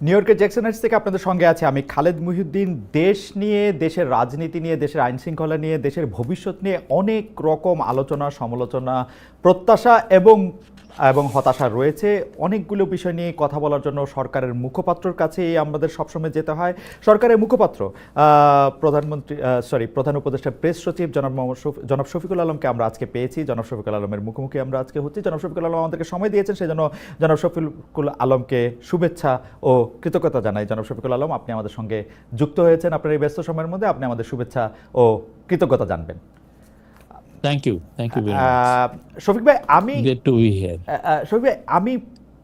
New ইয়র্কের Jackson Heights থেকে আপনাদের সঙ্গে আছে আমি খালেদ মহিউদ্দিন। দেশ নিয়ে, দেশের রাজনীতি নিয়ে, দেশের আইন শৃঙ্খলা নিয়ে, দেশের ভবিষ্যৎ নিয়ে অনেক রকম আলোচনা, সমালোচনা, প্রত্যাশা এবং এবং হতাশা রয়েছে। অনেকগুলো বিষয় নিয়ে কথা বলার জন্য সরকারের মুখপাত্রর কাছেই আমাদের সবসময় যেতে হয়। সরকারের মুখপাত্র প্রধান উপদেষ্টা প্রেস সচিব জনাব শফিকুল আলমকে আমরা আজকে পেয়েছি। জনাব শফিকুল আলমের মুখোমুখি আমরা আজকে হচ্ছি। জনাব শফিকুল আলম আমাদেরকে সময় দিয়েছেন, সেই জন্য জনাব শফিকুল আলমকে শুভেচ্ছা ও কৃতজ্ঞতা জানাই। জনাব শফিকুল আলম, আপনি আমাদের সঙ্গে যুক্ত হয়েছেন। আপনার এই ব্যস্ত সময়ের মধ্যে আপনি আমাদের শুভেচ্ছা ও কৃতজ্ঞতা জানবেন। Thank you very much. Shafiq ভাই, শফিক ভাই, আমি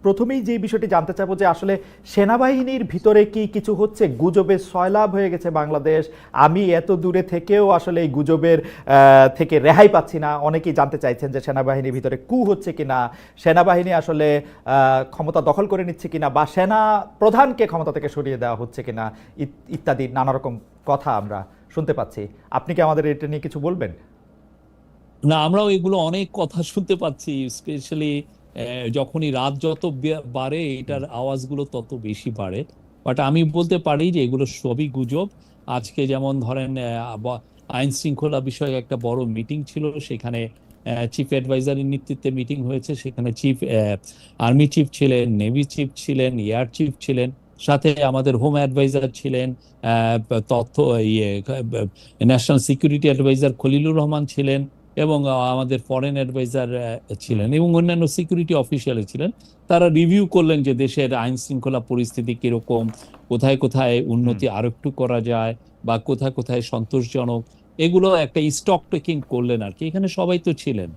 প্রথমেই যে বিষয়টি জানতে চাইবো যে আসলে সেনাবাহিনীর ভিতরে কি কিছু হচ্ছে? গুজবের সয়লাভ হয়ে গেছে বাংলাদেশ। আমি এত দূরে থেকেও আসলে এই গুজবের থেকে রেহাই পাচ্ছি না। অনেকেই জানতে চাইছেন যে সেনাবাহিনীর ভিতরে কু হচ্ছে কিনা, সেনাবাহিনী আসলে ক্ষমতা দখল করে নিচ্ছে কিনা, বা সেনা প্রধানকে ক্ষমতা থেকে সরিয়ে দেওয়া হচ্ছে কিনা, ইত্যাদি নানা রকম কথা আমরা শুনতে পাচ্ছি। আপনি কি আমাদের এটা নিয়ে কিছু বলবেন? না, আমরাও এগুলো অনেক কথা শুনতে পাচ্ছি, স্পেশালি যখনই রাত যত বাড়ে এটার আওয়াজগুলো তত বেশি বাড়ে। বাট আমি বলতে পারি যে এগুলো সবই গুজব। আজকে যেমন ধরেন আইন শৃঙ্খলা বিষয়ে একটা বড় মিটিং ছিল, সেখানে চিফ অ্যাডভাইজারের নেতৃত্বে মিটিং হয়েছে। সেখানে আর্মি চিফ ছিলেন, নেভি চিফ ছিলেন, এয়ার চিফ ছিলেন, সাথে আমাদের হোম অ্যাডভাইজার ছিলেন, তথ্য national security adviser Khalilur Rahman ছিলেন, এবং আমাদের ফরেন অ্যাডভাইজার ছিলেন, এবং অন্যান্য সিকিউরিটি অফিসিয়াল ছিলেন। তারা রিভিউ করলেন যে দেশের আইন শৃঙ্খলা পরিস্থিতি কিরকম, কোথায় কোথায় উন্নতি আরো একটু করা যায়, বা কোথায় কোথায় সন্তোষজনক, এগুলো একটা স্টক টেকিং করলেন আর কি। এখানে সবাই তো ছিলেন,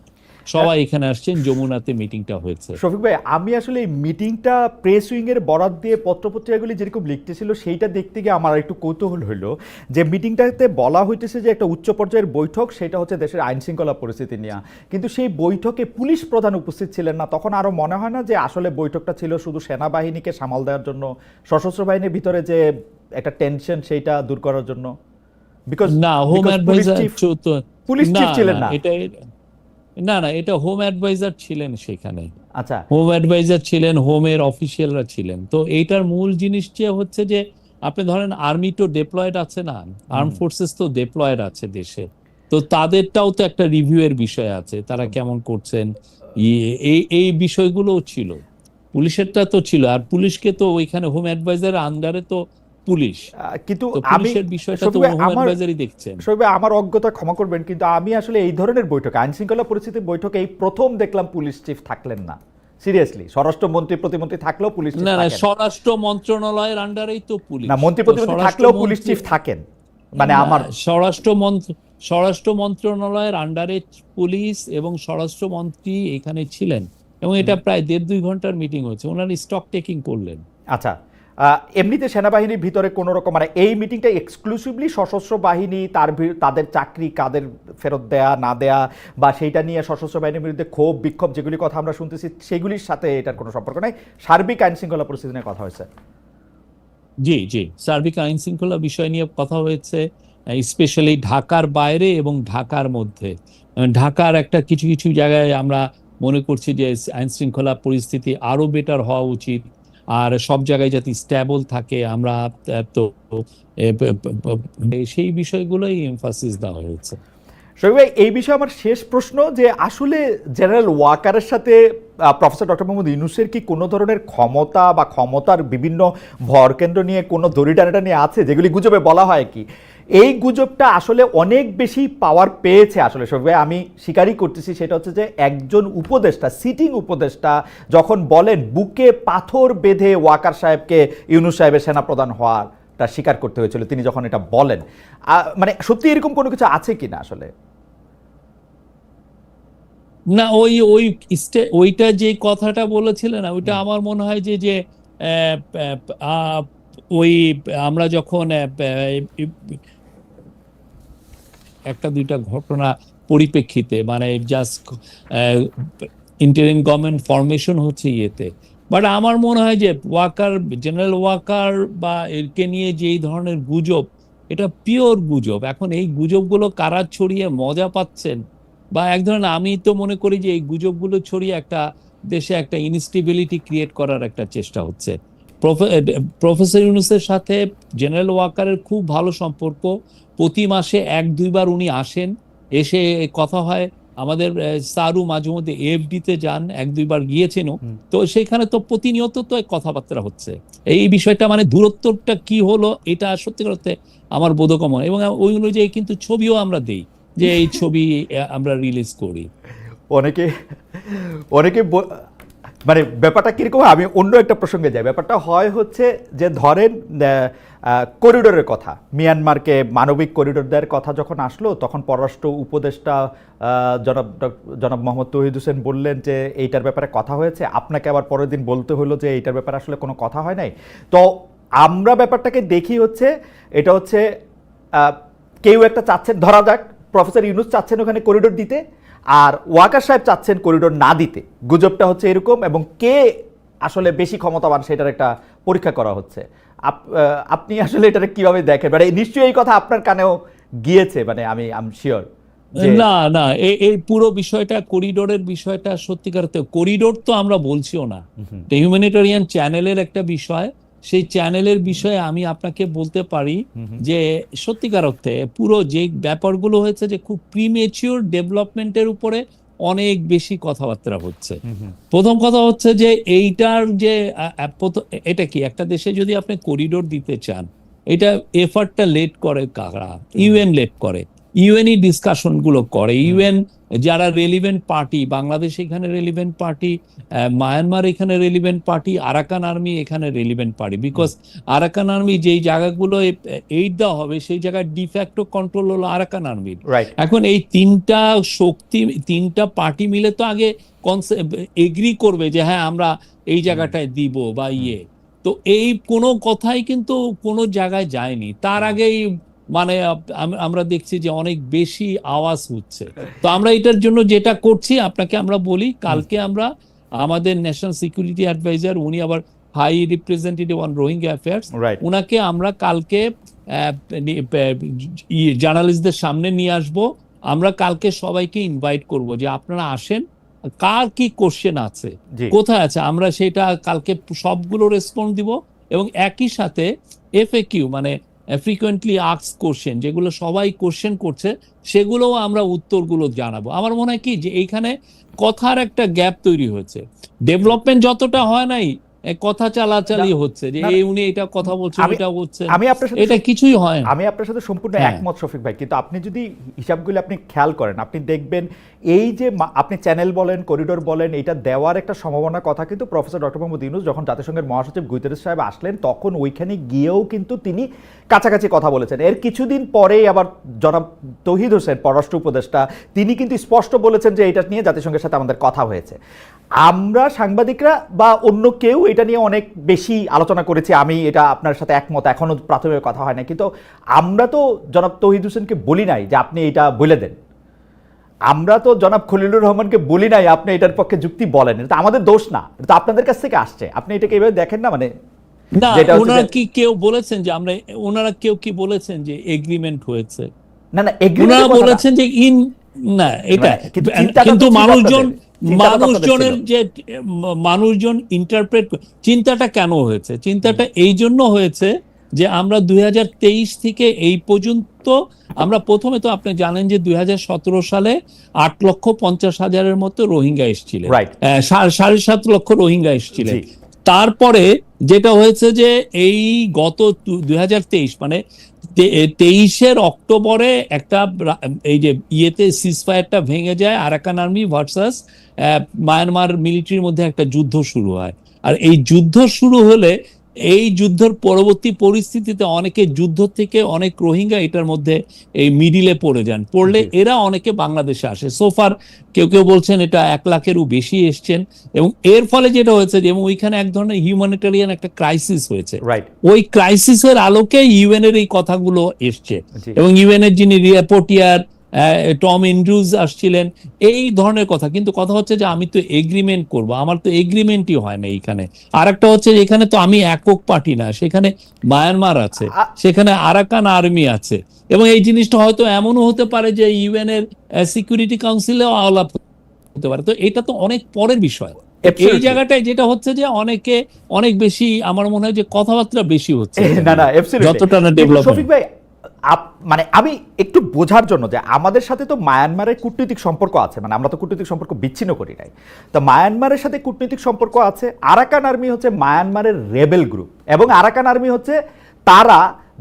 সবাই এখানে আসছেন, যমুনাতে মিটিংটা হয়েছে। শফিক ভাই, আমি আসলে এই মিটিংটা প্রেস উইংয়ের বরাত দিয়ে পত্রপত্রিকাগুলি যেরকম লিখতেছিল সেইটা দেখতে গিয়ে আমার একটু কৌতূহল হলো যে মিটিংটাতে বলা হইতেছে যে একটা উচ্চ পর্যায়ের বৈঠক, সেটা হচ্ছে দেশের আইন শৃঙ্খলা পরিস্থিতি নিয়ে। কিন্তু সেই বৈঠকে পুলিশ প্রধান উপস্থিত ছিলেন না। তখন আরও মনে হয় না যে আসলে বৈঠকটা ছিল শুধু সেনাবাহিনীকে সামাল দেওয়ার জন্য, সশস্ত্র বাহিনীর ভিতরে যে একটা টেনশন সেইটা দূর করার জন্য? বিকজ না, হোম অ্যাডভাইজার পুলিশ চিফ ছিলেন না। এটা হোম অ্যাডভাইজার ছিলেন সেখানে। আচ্ছা, হোম অ্যাডভাইজার ছিলেন, হোমের অফিসিয়ালরা ছিলেন। তো এইটার মূল জিনিস যে হচ্ছে যে আপনি ধরেন আর্মি তো ডেপ্লয়েড আছে না, আর্ম ফোর্সেস তো ডেপ্লয়েড আছে দেশে, তো তাদেরটাও তো একটা রিভিউ এর বিষয় আছে, তারা কেমন করছেন, এই এই বিষয়গুলোও ছিল। পুলিশেরটা তো ছিল, আর পুলিশকে তো ওইখানে হোম অ্যাডভাইজার আন্ডারে তো পুলিশ, কিন্তু তো আমি পুলিশের বিষয়টা তো হোম অ্যাডভাইজারই দেখছেন। আমার অজ্ঞতা ক্ষমা করবেন, কিন্তু আমি আসলে এই ধরনের বৈঠকে, আইন শৃঙ্খলা পরিস্থিতির বৈঠকে এই প্রথম দেখলাম পুলিশ চিফ থাকলেন না। সিরিয়াসলি, স্বরাষ্ট্রমন্ত্রী প্রতিমন্ত্রী থাকলেও পুলিশ চিফ থাকেন না। স্বরাষ্ট্র মন্ত্রণালয়ের আন্ডারেই তো পুলিশ, না, মন্ত্রী প্রতিমন্ত্রী থাকলেও পুলিশ চিফ থাকেন, মানে আমার স্বরাষ্ট্র মন্ত্রণালয়ের আন্ডারে পুলিশ এবং স্বরাষ্ট্রমন্ত্রী এখানে ছিলেন, এবং এটা প্রায় 1.5-2 ঘন্টার মিটিং হয়েছে, ওনারা স্টক টেকিং করলেন। আচ্ছা, এমনিতে সেনাবাহিনীর ভিতরে কোনো রকম, মানে এই মিটিংটা এক্সক্লুসিভলি সশস্ত্র বাহিনী, তাদের চাকরি কাদের ফেরত দেয়া না দেয়া, বা সেইটা নিয়ে সশস্ত্র বাহিনীর বিরুদ্ধে ক্ষোভ বিক্ষোভ যেগুলি কথা আমরা শুনতেছি সেগুলির সাথে এটার কোনো সম্পর্ক নাই, সার্বিক আইন শৃঙ্খলা পরিস্থিতি নিয়ে কথা হয়েছে? জি জি, সার্বিক আইন শৃঙ্খলা বিষয় নিয়ে কথা হয়েছে, স্পেশালি ঢাকার বাইরে এবং ঢাকার মধ্যে। ঢাকার একটা কিছু কিছু জায়গায় আমরা মনে করছি যে আইন শৃঙ্খলা পরিস্থিতি আরো বেটার হওয়া উচিত, আর সব জায়গায় যাতে স্ট্যাবল থাকে, আমরা তো সেই বিষয়গুলোই এমফাসিস দেওয়া হয়েছে। শফিক ভাই, এই বিষয়ে আমার শেষ প্রশ্ন যে আসলে জেনারেল ওয়াকারের সাথে প্রফেসর ডক্টর মোহাম্মদ ইউনূসের কি কোনো ধরনের ক্ষমতা বা ক্ষমতার বিভিন্ন ভরকেন্দ্র নিয়ে কোনো দড়ি টানাটা নিয়ে আছে, যেগুলি গুজবে বলা হয় কি এই গুজবটা আসলে অনেক বেশি পাওয়ার পেয়েছে? আসলে শফিক ভাই, আমি স্বীকারই করতেছি, সেটা হচ্ছে যে একজন উপদেষ্টা, সিটিং উপদেষ্টা যখন বলেন বুকে পাথর বেঁধে ওয়াকার সাহেবকে ইউনূস সাহেবের সেনাপ্রধান হওয়ার স্বীকার করতে হয়েছিল, তিনি যখন এটা বলেন, মানে সত্যি এরকম কোনো কিছু আছে কিনা আসলে? না, ওইটা যে কথাটা বলেছিলেন, ওইটা আমার মনে হয় যে যে ওই আমরা যখন একটা দুইটা ঘটনা পরিপ্রেক্ষিতে, মানে জাস্ট ইন্টারিম গভর্নমেন্ট ফরমেশন হচ্ছে ইয়েতে, বাট আমার মনে হয় যে জেনারেল ওয়াকার বা এরকে নিয়ে যে এই ধরনের গুজব, এটা পিওর গুজব। এখন এই গুজবগুলো কারা ছড়িয়ে মজা পাচ্ছেন, বা এক ধরনের, আমি তো মনে করি যে এই গুজবগুলো ছড়িয়ে একটা দেশে একটা ইনস্টেবিলিটি ক্রিয়েট করার একটা চেষ্টা হচ্ছে। প্রফেসর ইউনূসের সাথে জেনারেল ওয়াকারের খুব ভালো সম্পর্ক। প্রতি মাসে 1-2 বার উনি আসেন, এসে কথা হয়। আমাদের সারু মাঝে মধ্যে এফডিতে যান, 1-2 বার গিয়েছেনও। তো সেখানে তো প্রতিনিয়ত তো কথাবার্তা হচ্ছে। এই বিষয়টা মানে দূরত্বটা কি হলো এটা সত্যি করতে আমার বোধগম্য, এবং ওই অনুযায়ী কিন্তু ছবিও আমরা দেই, যে এই ছবি আমরা রিলিজ করি। অনেকে অনেকে মানে ব্যাপারটা কিরকম, আমি অন্য একটা প্রসঙ্গে যাই। ব্যাপারটা হয় হচ্ছে যে ধরেন করিডোরের কথা, মিয়ানমারকে মানবিক করিডোর দেওয়ার কথা যখন আসলো, তখন পররাষ্ট্র উপদেষ্টা জনাব মোহাম্মদ তৌহিদ হোসেন বললেন যে এইটার ব্যাপারে কথা হয়েছে। আপনাকে আবার পরের দিন বলতে হলো যে এইটার ব্যাপারে আসলে কোনো কথা হয় নাই। তো আমরা ব্যাপারটাকে দেখি হচ্ছে এটা হচ্ছে কেউ একটা চাচ্ছেন, ধরা যাক প্রফেসর ইউনূস চাচ্ছেন ওখানে করিডোর দিতে, আর ওয়াকার সাহেব চাচ্ছেন করিডোর না দিতে। গুজবটা হচ্ছে এরকম, এবং কে আসলে বেশি ক্ষমতাবান সেটার একটা পরীক্ষা করা হচ্ছে। আপনি আসলে এটা কিভাবে দেখেন? মানে নিশ্চয়ই এই কথা আপনার কানেও গিয়েছে, মানে আমি শিওর। না না, এই পুরো বিষয়টা, করিডোরের বিষয়টা সত্যিকার করিডোর তো আমরা বলছিও না, হিউম্যানিটেরিয়ান চ্যানেলের একটা বিষয়। সেই চ্যানেলের বিষয়ে আমি আপনাকে বলতে পারি যে সত্যিকার অর্থে পুরো যে ব্যাপারগুলো হয়েছে, যে খুব প্রিমেচিওর ডেভেলপমেন্টের উপরে অনেক বেশি কথাবার্তা হচ্ছে। প্রথম কথা হচ্ছে যে এইটার যে এটা কি, একটা দেশে যদি আপনি করিডোর দিতে চান, এটা এফার্টটা লেট করে কারা? ইউএন লেট করে, ইউএনই ডিসকাশন গুলো করে। ইউএন যারা রেলিভেন্ট পার্টি, বাংলাদেশ এখানে রেলিভেন্ট পার্টি, মায়ানমার এখানে রেলিভেন্ট পার্টি, আরাকান আর্মি এখানে relevant party. Because Arakan army যেই জায়গাগুলো এইড দেওয়া হবে, সেই জায়গায় ডিফ্যাক্টো কন্ট্রোল হলো আরাকান আর্মির। এখন এই তিনটা শক্তি, তিনটা পার্টি মিলে তো আগে এগ্রি করবে যে হ্যাঁ আমরা এই জায়গাটায় দিব বা তো এই কোনো কথাই কিন্তু কোনো জায়গায় যায়নি। তার আগেই মানে আমরা দেখছি যে অনেক বেশি আওয়াজ হচ্ছে। তো আমরা এটার জন্য যেটা করছি আপনাকে আমরা বলি, কালকে আমরা আমাদের ন্যাশনাল সিকিউরিটি অ্যাডভাইজার, উনি আবার high representative on Rohingya affairs, উনাকে আমরা কালকে জার্নালিস্টদের সামনে নিয়ে আসব। আমরা কালকে সবাইকে ইনভাইট করব যে আপনারা আসেন, কার কি কোশ্চেন আছে, কোথায় আছে, আমরা সেটা কালকে সবগুলো রেসপন্স দিব। এবং একই সাথে এফএকিউ মানে ফ্রিকোয়েন্টলি আস্কড কোশ্চেন, যেগুলো সবাই কোশ্চেন করছে, সেগুলোও আমরা উত্তরগুলো জানাবো। আমার মনে হয় কি যে এইখানে কথার একটা গ্যাপ তৈরি হয়েছে। ডেভেলপমেন্ট যতটা হয় নাই, কথা চালাচালি হচ্ছে, যে এই উনি এটা কথা বলছেন, এটা বলছেন, এটা কিছুই হয়। আমি আপনার সাথে সম্পূর্ণ একমত শফিক ভাই, কিন্তু আপনি যদি হিসাবগুলো আপনি খেয়াল করেন, আপনি দেখবেন এই যে আপনি চ্যানেল বলেন, করিডোর বলেন, এটা দেওয়ার একটা সম্ভাবনার কথা কিন্তু প্রফেসর ডক্টর মোহাম্মদ ইউনূস যখন জাতিসংঘের মহাসচিব গুতেরেস সাহেব আসলেন, তখন ওইখানে গিয়েও কিন্তু তিনি কাছাকাছি কথা বলেছেন। এর কিছুদিন পরেই আবার জনাব তৌহিদ হোসেন পররাষ্ট্র উপদেষ্টা, তিনি কিন্তু স্পষ্ট বলেছেন যে এটা নিয়ে জাতিসংঘের সাথে আমাদের কথা হয়েছে। আমরা সাংবাদিকরা বা অন্য কেউ এটা নিয়ে অনেক বেশি আলোচনা করেছি, আমি এটা আপনার সাথে একমত, এখনো প্রাথমিক কথা হয় না, কিন্তু আমরা তো জনাব তৌহিদ হোসেনকে বলি নাই যে আপনি এটা বলে দেন। আমরা তো জনাব খলিলুর রহমানকে বলি নাই আপনি এটার পক্ষে যুক্তি বলেন। এটা আমাদের দোষ না, এটা আপনাদের কাছ থেকে আসছে। আপনি এটাকে এভাবে দেখেন না? মানে না, ওনারা কি কেউ বলেছেন যে আমরা, ওনারা কেউ কি বলেছেন যে এগ্রিমেন্ট হয়েছে? না না, ওনারা বলেছেন যে না, এটা কিন্তু মানুষজন ইন্টারপ্রেট, চিন্তাটা কেন হয়েছে? চিন্তাটা এই জন্য হয়েছে যে আমরা 2023 থেকে এই পর্যন্ত আমরা প্রথমে তো আপনি জানেন যে 2017 সালে 8,50,000-এর মতো রোহিঙ্গা এসেছিলেন, 7.5 লক্ষ রোহিঙ্গা এসেছিলেন। তারপরে যেটা হয়েছে যে এই গত 2023 মানে 23-এর অক্টোবরে একটা এই যে সিজফায়ারটা ভেঙে যায়, আরাকান আর্মি ভার্সাস মায়ানমার মিলিটারির মধ্যে একটা যুদ্ধ শুরু হয়। আর এই যুদ্ধ শুরু হলে এই যুদ্ধের পরবর্তী পরিস্থিতিতে অনেকে যুদ্ধ থেকে অনেক রোহিঙ্গা এটার মধ্যে এই মিডিলে পড়ে যান, পড়লে এরা অনেকে বাংলাদেশে আসে। সোফার কেউ কেউ বলছেন এটা 1 লাখেরও বেশি এসছেন, এবং এর ফলে যেটা হয়েছে যে ওইখানে এক ধরনের হিউম্যানিটেরিয়ান একটা ক্রাইসিস হয়েছে। ওই ক্রাইসিসের আলোকে ইউএন এর এই কথাগুলো এসছে, এবং ইউএন এর যিনি রিপোর্টিয়ার টম এন্ড্রুজ আসছিলেন, এই ধরনের কথা। কিন্তু কথা হচ্ছে যে আমি তো এগ্রিমেন্ট করব, আমার তো এগ্রিমেন্টই হয় না এইখানে। আর একটা হচ্ছে এখানে তো আমি একক পার্টি না, সেখানে মায়ানমার আছে, সেখানে আরাকান আর্মি আছে, এবং এই জিনিসটা হয়তো এমনও হতে পারে যে ইউএন এর সিকিউরিটি কাউন্সিলেও আলাপ হতে পারে। তো এটা তো অনেক পরের বিষয়। এই Absolutely. জায়গাটায় যেটা হচ্ছে যে অনেকে অনেক বেশি, আমার মনে হয় যে কথাবার্তা বেশি হচ্ছে না না absolutely। যতটা না কিন্তু ডেভেলপমেন্ট। শফিক ভাই, মানে আমি একটু বোঝার জন্য যে আমাদের সাথে তো মায়ানমারের কূটনৈতিক সম্পর্ক আছে, মানে আমরা তো কূটনৈতিক সম্পর্ক বিচ্ছিন্ন করি নাই, তো মায়ানমারের সাথে কূটনৈতিক সম্পর্ক আছে। আরাকান আর্মি হচ্ছে মায়ানমারের রেবেল গ্রুপ, এবং আরাকান আর্মি হচ্ছে তারা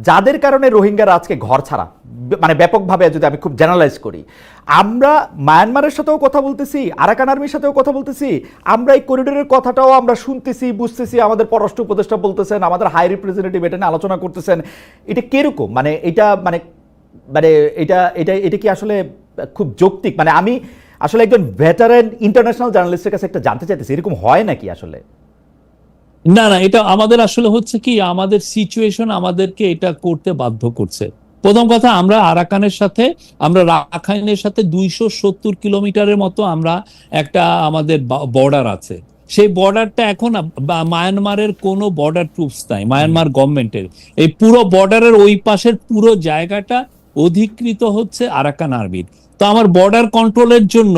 যাদের কারণে রোহিঙ্গারা আজকে ঘর ছাড়া, মানে ব্যাপকভাবে যদি আমি খুব জেনারেলাইজ করি, আমরা মায়ানমারের সাথেও কথা বলতেছি, আরাকান আর্মির সাথেও কথা বলতেছি, আমরা এই করিডোরের কথাটাও আমরা শুনতেছি, বুঝতেছি, আমাদের পররাষ্ট্র উপদেষ্টা বলতেছেন, আমাদের হাই রিপ্রেজেন্টেটিভ এটা নিয়ে আলোচনা করতেছেন। এটা কিরকম, মানে এটা মানে মানে এটা এটা এটা কি আসলে খুব যৌক্তিক? মানে আমি আসলে একজন ভেটারেন ইন্টারন্যাশনাল জার্নালিস্টের কাছে একটা জানতে চাইতেছি, এরকম হয় নাকি আসলে? না না, এটা আমাদের আসলে হচ্ছে কি, আমাদের সিচুয়েশন আমাদেরকে এটা করতে বাধ্য করছে। প্রথম কথা, আমরা আরাকানের সাথে, আমরা রাখাইনের সাথে 270 কিলোমিটারের মতো আমরা একটা আমাদের বর্ডার আছে। সেই বর্ডারটা এখন মায়ানমারের কোনো বর্ডার ট্রুপস নাই, মায়ানমার গভর্নমেন্টের। এই পুরো বর্ডারের ওই পাশের পুরো জায়গাটা অধিকৃত হচ্ছে আরাকান আর্মির। তো আমার বর্ডার কন্ট্রোলের জন্য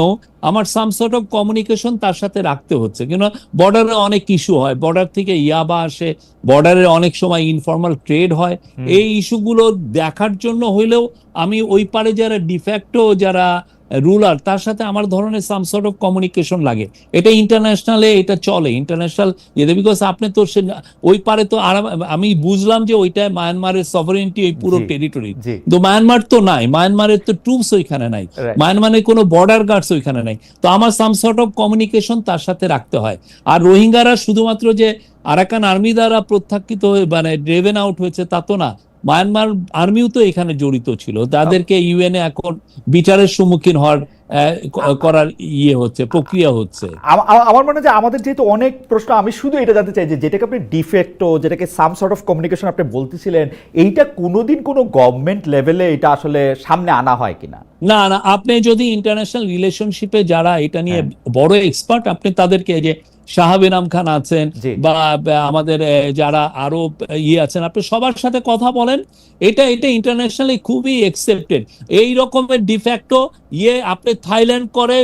আমার সাম সর্ট অফ কমিউনিকেশন তার সাথে রাখতে হচ্ছে, কিন্তু বর্ডারে অনেক ইস্যু হয়, বর্ডার থেকে ইয়াবা আসে, বর্ডারে অনেক সময় ইনফর্মাল ট্রেড হয়। এই ইস্যুগুলো দেখার জন্য হইলেও আমি ওই পারে যারা ডিফ্যাক্টো যারা রুলার তার সাথে আমার ধরনের সাম সর্ট অফ কমিউনিকেশন লাগে। এটা ইন্টারন্যাশনালে এটা চলে, ইন্টারন্যাশনাল ইয়েতে, বিকজ আপনি তো ওই পারে তো আমি বুঝলাম যে ওইটা মায়ানমারের সভারেন্টি, ওই পুরো টেরিটরি, তো মায়ানমার তো নাই, মায়ানমারের তো ট্রুপস ওইখানে নাই, মায়ানমারের কোনো বর্ডার গার্ডস ওইখানে নাই। তো আমার সাম সর্ট অফ কমিউনিকেশন তার সাথে রাখতে হয়। আর রোহিঙ্গারা শুধুমাত্র যে আরাকান আর্মি দ্বারা প্রত্যাখ্যিত হয়ে মানে ড্রেভেন আউট হয়েছে তা তো না, মায়ানমার আর্মিও তো এখানে জড়িত ছিল, তাদেরকে ইউএনএ এখন বিচারের সম্মুখীন হওয়ার করার হচ্ছে, প্রক্রিয়া হচ্ছে। আমার মনে হয় যে আমাদের যেহেতু অনেক প্রশ্ন, আমি শুধু এটা জানতে চাই যে যেটাকে আপনি ডিফেক্টো, যেটাকে সাম সর্ট অফ কমিউনিকেশন আপনি বলতেছিলেন, এইটা কোনোদিন কোনো গভর্নমেন্ট লেভেলে এটা আসলে সামনে আনা হয় কিনা? না না, আপনি যদি ইন্টারন্যাশনাল রিলেশনশিপে যারা এটা নিয়ে বড় এক্সপার্ট, আপনি তাদেরকে, যে শাহাব ইনাম খান আছেন বা আমাদের যারা আরো আছেন, আপনি সবার সাথে কথা বলেন। এটা ইন্টারন্যাশনালি খুবই একসেপ্টেড। এই রকমের ডিফ্যাক্টো আপনি থাইল্যান্ড করে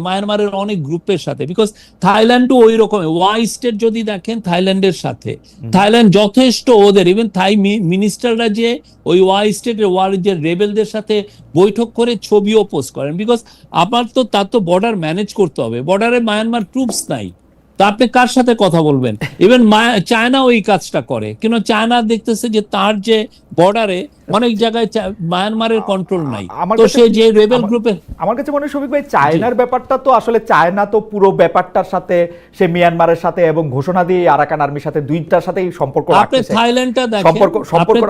মায়ানমারের অনেক গ্রুপের সাথে, বিকজ থাইল্যান্ডও ওই রকম ওয়াই স্টেট যদি দেখেন থাইল্যান্ডের সাথে, থাইল্যান্ড যথেষ্ট ওদের, ইভেন থাই মিনিস্টাররা যে ওই ওয়াই স্টেটের যে রেবেলদের সাথে বৈঠক করে ছবিও পোস্ট করেন, বিকজ আমার তো তার তো বর্ডার ম্যানেজ করতে হবে, বর্ডারে মায়ানমার ট্রুপস নাই, তা আপনি কার সাথে কথা বলবেন? ইভেন চায়না ওই কাজটা করে, কিন্তু চায়না দেখতেছে যে তার যে বর্ডারে অনেক জায়গায় মায়ানমারের কন্ট্রোল নাই, তো সে যে রেবেল গ্রুপে। আমার কাছে মনে হয় শফিক ভাই, চায়নার ব্যাপারটা তো আসলে চায়না তো পুরো ব্যাপারটার সাথে সে মিয়ানমারের সাথে এবং ঘোষণা দিয়ে আরাকান আর্মির সাথে দুইটার সাথেই সম্পর্ক রাখছে। আপনি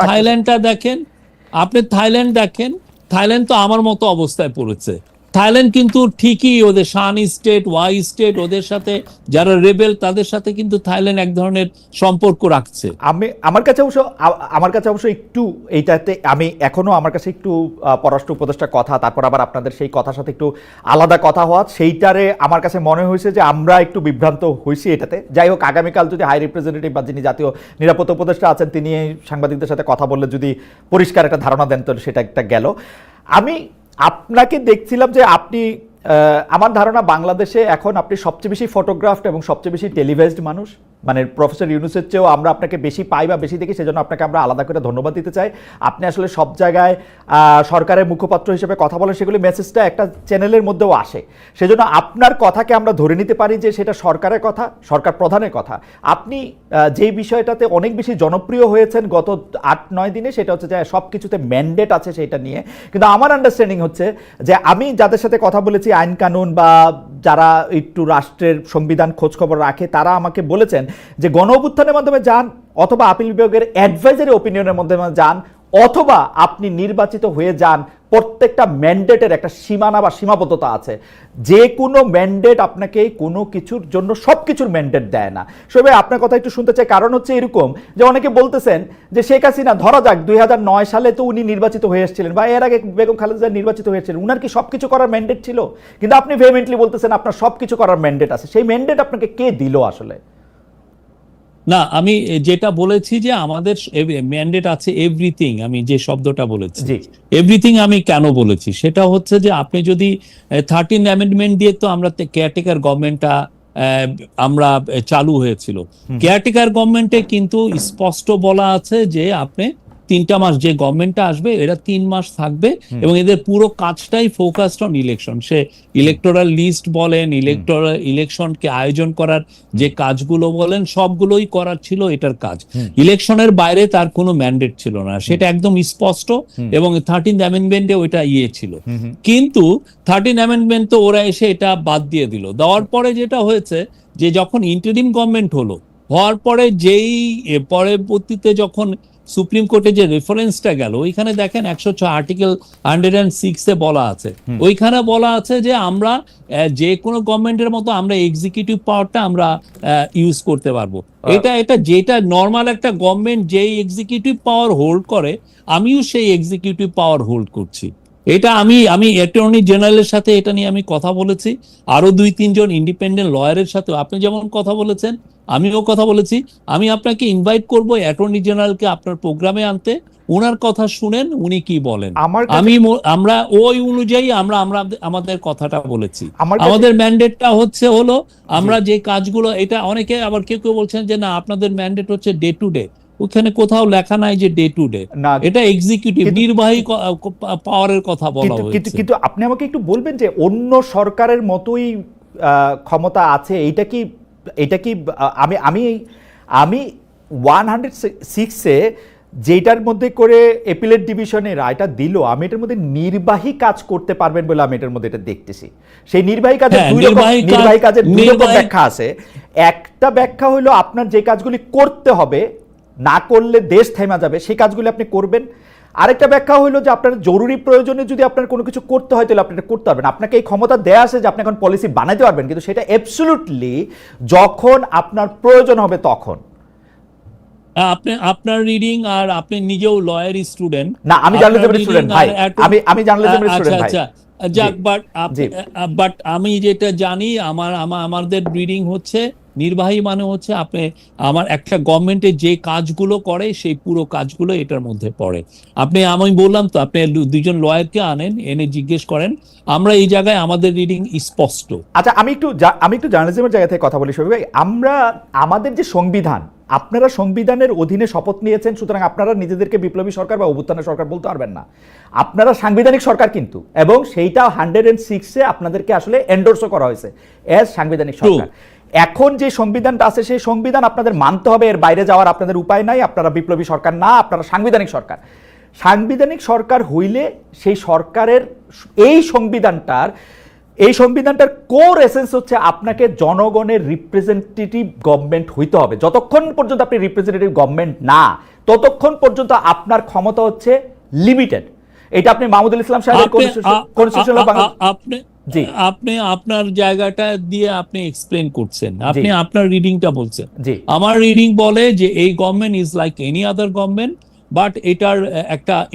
থাইল্যান্ডটা দেখেন, আপনি থাইল্যান্ড দেখেন, থাইল্যান্ড তো আমার মতো অবস্থায় পড়েছে। থাইল্যান্ড কিন্তু ঠিকই ওদের শান স্টেট, ওয়াই স্টেট, ওদের সাথে যারা রেবেল তাদের সাথে কিন্তু থাইল্যান্ড এক ধরনের সম্পর্ক রাখছে। আমার কাছে অবশ্য একটু এইটাতে আমি এখনো আমার কাছে একটু পররাষ্ট্র উপদেষ্টার কথা, তারপর আবার আপনাদের সেই কথার সাথে একটু আলাদা কথা হওয়া, সেইটারে আমার কাছে মনে হয়েছে যে আমরা একটু বিভ্রান্ত হয়েছি এটাতে। যাই হোক, আগামীকাল যদি হাই রিপ্রেজেন্টেটিভ বা যিনি জাতীয় নিরাপত্তা উপদেষ্টা আছেন তিনি সাংবাদিকদের সাথে কথা বললে যদি পরিষ্কার একটা ধারণা দেন, তো সেটা একটা গেল। আমি আপনাকে দেখছিলাম যে আপনি, আমার ধারণা বাংলাদেশে এখন আপনি সবচেয়ে বেশি ফটোগ্রাফড এবং সবচেয়ে বেশি টেলিভাইজড মানুষ, মানে প্রফেসর ইউনূসের চেয়েও আমরা আপনাকে বেশি পাই বা বেশি দেখি, সেজন্য আপনাকে আমরা আলাদা করে ধন্যবাদ দিতে চাই। আপনি আসলে সব জায়গায় সরকারের মুখপাত্র হিসেবে কথা বলেন, সেগুলি মেসেজটা একটা চ্যানেলের মধ্যেও আসে, সেজন্য আপনার কথাকে আমরা ধরে নিতে পারি যে সেটা সরকারের কথা, সরকার প্রধানের কথা। আপনি যেই বিষয়টাতে অনেক বেশি জনপ্রিয় হয়েছেন গত 8-9 দিনে, সেটা হচ্ছে যে সব কিছুতে ম্যান্ডেট আছে সেটা নিয়ে। কিন্তু আমার আন্ডারস্ট্যান্ডিং হচ্ছে যে আমি যাদের সাথে কথা বলেছি আইন কানুন বা যারা একটু রাষ্ট্রের সংবিধান খোঁজখবর রাখে, তারা আমাকে বলেছেন যে গণ অভ্যুত্থানের মাধ্যমে যান, অথবা আপিল বিভাগের অ্যাডভাইজারি ওপিনিয়নের মাধ্যমে যান, অথবা আপনি নির্বাচিত হয়ে যান, প্রত্যেকটা ম্যান্ডেটের একটা সীমানা বা সীমাবদ্ধতা আছে। যে কোনো ম্যান্ডেট আপনাকে কোনো কিছুর জন্য সব কিছুর ম্যান্ডেট দেয় না। সবাই আপনার কথা একটু শুনতে চাই, কারণ হচ্ছে এরকম যে অনেকে বলতেছেন যে শেখ হাসিনা, ধরা যাক 2009 সালে তো উনি নির্বাচিত হয়ে এসেছিলেন, বা এর আগে বেগম খালেদা জিয়া নির্বাচিত হয়েছিলেন, উনার কি সব কিছু করার ম্যান্ডেট ছিল? কিন্তু আপনি ভেহেমেন্টলি বলতেছেন আপনার সব কিছু করার ম্যান্ডেট আছে। সেই ম্যান্ডেট আপনাকে কে দিল আসলে? না, আমি যেটা বলেছি যে আমাদের ম্যান্ডেট আছে এভরিথিং, আমি যে শব্দটা বলেছি এভরিথিং, আমি কেন বলেছি সেটা হচ্ছে যে আপনি যদি 13 অ্যামেন্ডমেন্ট দিয়ে তো আমরা কেয়ারটেকার গভর্নমেন্টটা আমরা চালু হয়েছিল। কেয়ারটেকার গভর্নমেন্টে কিন্তু স্পষ্ট বলা আছে যে আপনি 3টা মাস যে গভর্নমেন্টটা আসবে এরা 3 মাস থাকবে এবং এদের পুরো কাজটাই ফোকাসড অন ইলেকশন। সে ইলেকটোরাল লিস্ট বলেন, ইলেকশনকে আয়োজন করার যে কাজগুলো বলেন, সবগুলোই করার ছিল এটার কাজ। ইলেকশনের বাইরে তার কোনো ম্যান্ডেট ছিল না, সেটা একদম স্পষ্ট এবং 13th অ্যামেন্ডমেন্টে ওইটা ছিল। কিন্তু 13th অ্যামেন্ডমেন্ট তো ওরা এসে এটা বাদ দিয়ে দিল। দেওয়ার পরে যেটা হয়েছে যে যখন ইন্টারিম গভর্নমেন্ট হওয়ার পরে যেই পরবর্তীতে যখন সুপ্রিম কোর্টে যে রেফারেন্সটা গেল, ওইখানে দেখেন 106 আর্টিকেল 106 বলা আছে, ওইখানে বলা আছে যে আমরা যে কোনো গভর্নমেন্টের মতো আমরা এক্সিকিউটিভ পাওয়ারটা আমরা ইউজ করতে পারবো। এটা যেটা নর্মাল একটা গভর্নমেন্ট যেই এক্সিকিউটিভ পাওয়ার হোল্ড করে, আমিও সেই এক্সিকিউটিভ পাওয়ার হোল্ড করছি। এটা আমি অ্যাটর্নি জেনারেলের সাথে এটা নিয়ে আমি কথা বলেছি, আরো 2-3 জন ইন্ডিপেন্ডেন্ট লয়ারের সাথে আপনি যেমন কথা বলেছেন আমিও কথা বলেছি। আমি আপনাকে ইনভাইট করব অ্যাটর্নি জেনারেলকে আপনার প্রোগ্রামে আনতে, ওনার কথা শুনেন উনি কি বলেন। আমরা ওই অনুযায়ী আমরা আমাদের কথাটা বলেছি। আমাদের ম্যান্ডেটটা হলো আমরা যে কাজগুলো, এটা অনেকে আবার কেউ কেউ বলছেন যে না আপনাদের ম্যান্ডেট হচ্ছে ডে টু ডে, ওখানে কোথাও লেখা নাই যে ডে টু ডে, এটা এক্সিকিউটিভ নির্বাহী পাওয়ারের কথা বলা হয়েছে। কিন্তু আপনি আমাকে একটু বলবেন যে অন্য সরকারের মতোই ক্ষমতা আছে, এটা কি আমি আমি আমি 106-এ যেটার মধ্যে করে অ্যাপিলেট ডিভিশনে রায়টা দিল, আমি এটার মধ্যে নির্বাহী কাজ করতে পারবেন বলে আমি এটার মধ্যে এটা দেখতেছি। সেই নির্বাহী কাজের দুই রকম ব্যাখ্যা আছে। একটা ব্যাখ্যা হলো আপনার যে কাজগুলি করতে হবে, না করলে দেশ থেমে যাবে, সেই কাজগুলি আপনি করবেন। আরেকটা ব্যাখ্যা হলো যে আপনার জরুরি প্রয়োজনে যদি আপনার কোনো কিছু করতে হয় তাহলে আপনি এটা করতে পারবেন। আপনাকে এই ক্ষমতা দেয়া আছে যে আপনি এখন পলিসি বানাইতে পারবেন, কিন্তু সেটা অ্যাবসলিউটলি যখন আপনার প্রয়োজন হবে তখন। আপনার রিডিং, আর আপনি নিজেও লয়ার স্টুডেন্ট। না, আমি জার্নালিজমের স্টুডেন্ট ভাই, আমি জার্নালিজমের স্টুডেন্ট ভাই। যাক, বাট আমি যেটা জানি আমাদের রিডিং হচ্ছে নির্বাহী মানে হচ্ছে আপনি আমার একটা গভর্নমেন্টের যে কাজগুলো করে সেই পুরো কাজগুলো এটার মধ্যে পড়ে। আমি বললাম তো আপনি 2জন লয়ারকে আনেন, এনে জিজ্ঞেস করেন, আমরা এই জায়গায় আমাদের রিডিং স্পষ্ট। আচ্ছা, আমি একটু জার্নালিজমের জায়গা থেকে কথা বলি শফিক ভাই। আমাদের যে সংবিধান, আপনারা সংবিধানের অধীনে শপথ নিয়েছেন, সুতরাং আপনারা নিজেদেরকে বিপ্লবী সরকার বা অভ্যুত্থানের সরকার বলতে পারবেন না। আপনারা সাংবিধানিক সরকার কিন্তু, এবং সেইটা 106-এ আপনাদেরকে আসলে এন্ডোর্সও করা হয়েছে এজ সাংবিধানিক সরকার। এখন যে সংবিধানটা আছে সেই সংবিধান আপনাদের মানতে হবে, এর বাইরে যাওয়ার আপনাদের উপায় নাই। আপনারা বিপ্লবী সরকার না, আপনারা সাংবিধানিক সরকার। সাংবিধানিক সরকার হইলে সেই সরকারের এই সংবিধানটার কোর এসেন্স হচ্ছে আপনাকে জনগণের রিপ্রেজেন্টেটিভ গভর্নমেন্ট হইতে হবে। যতক্ষণ পর্যন্ত আপনি রিপ্রেজেন্টেটিভ গভর্নমেন্ট না, ততক্ষণ পর্যন্ত আপনার ক্ষমতা হচ্ছে লিমিটেড। এটা আপনি মাহমুদুল ইসলাম সাহেবের কনস্টিটিউশনাল আপনি আপনার জায়গাটা দিয়ে আপনি এক্সপ্লেন করছেন, আপনি আপনার রিডিংটা বলছেন। আমার রিডিং বলে যে এই government is like any other government, but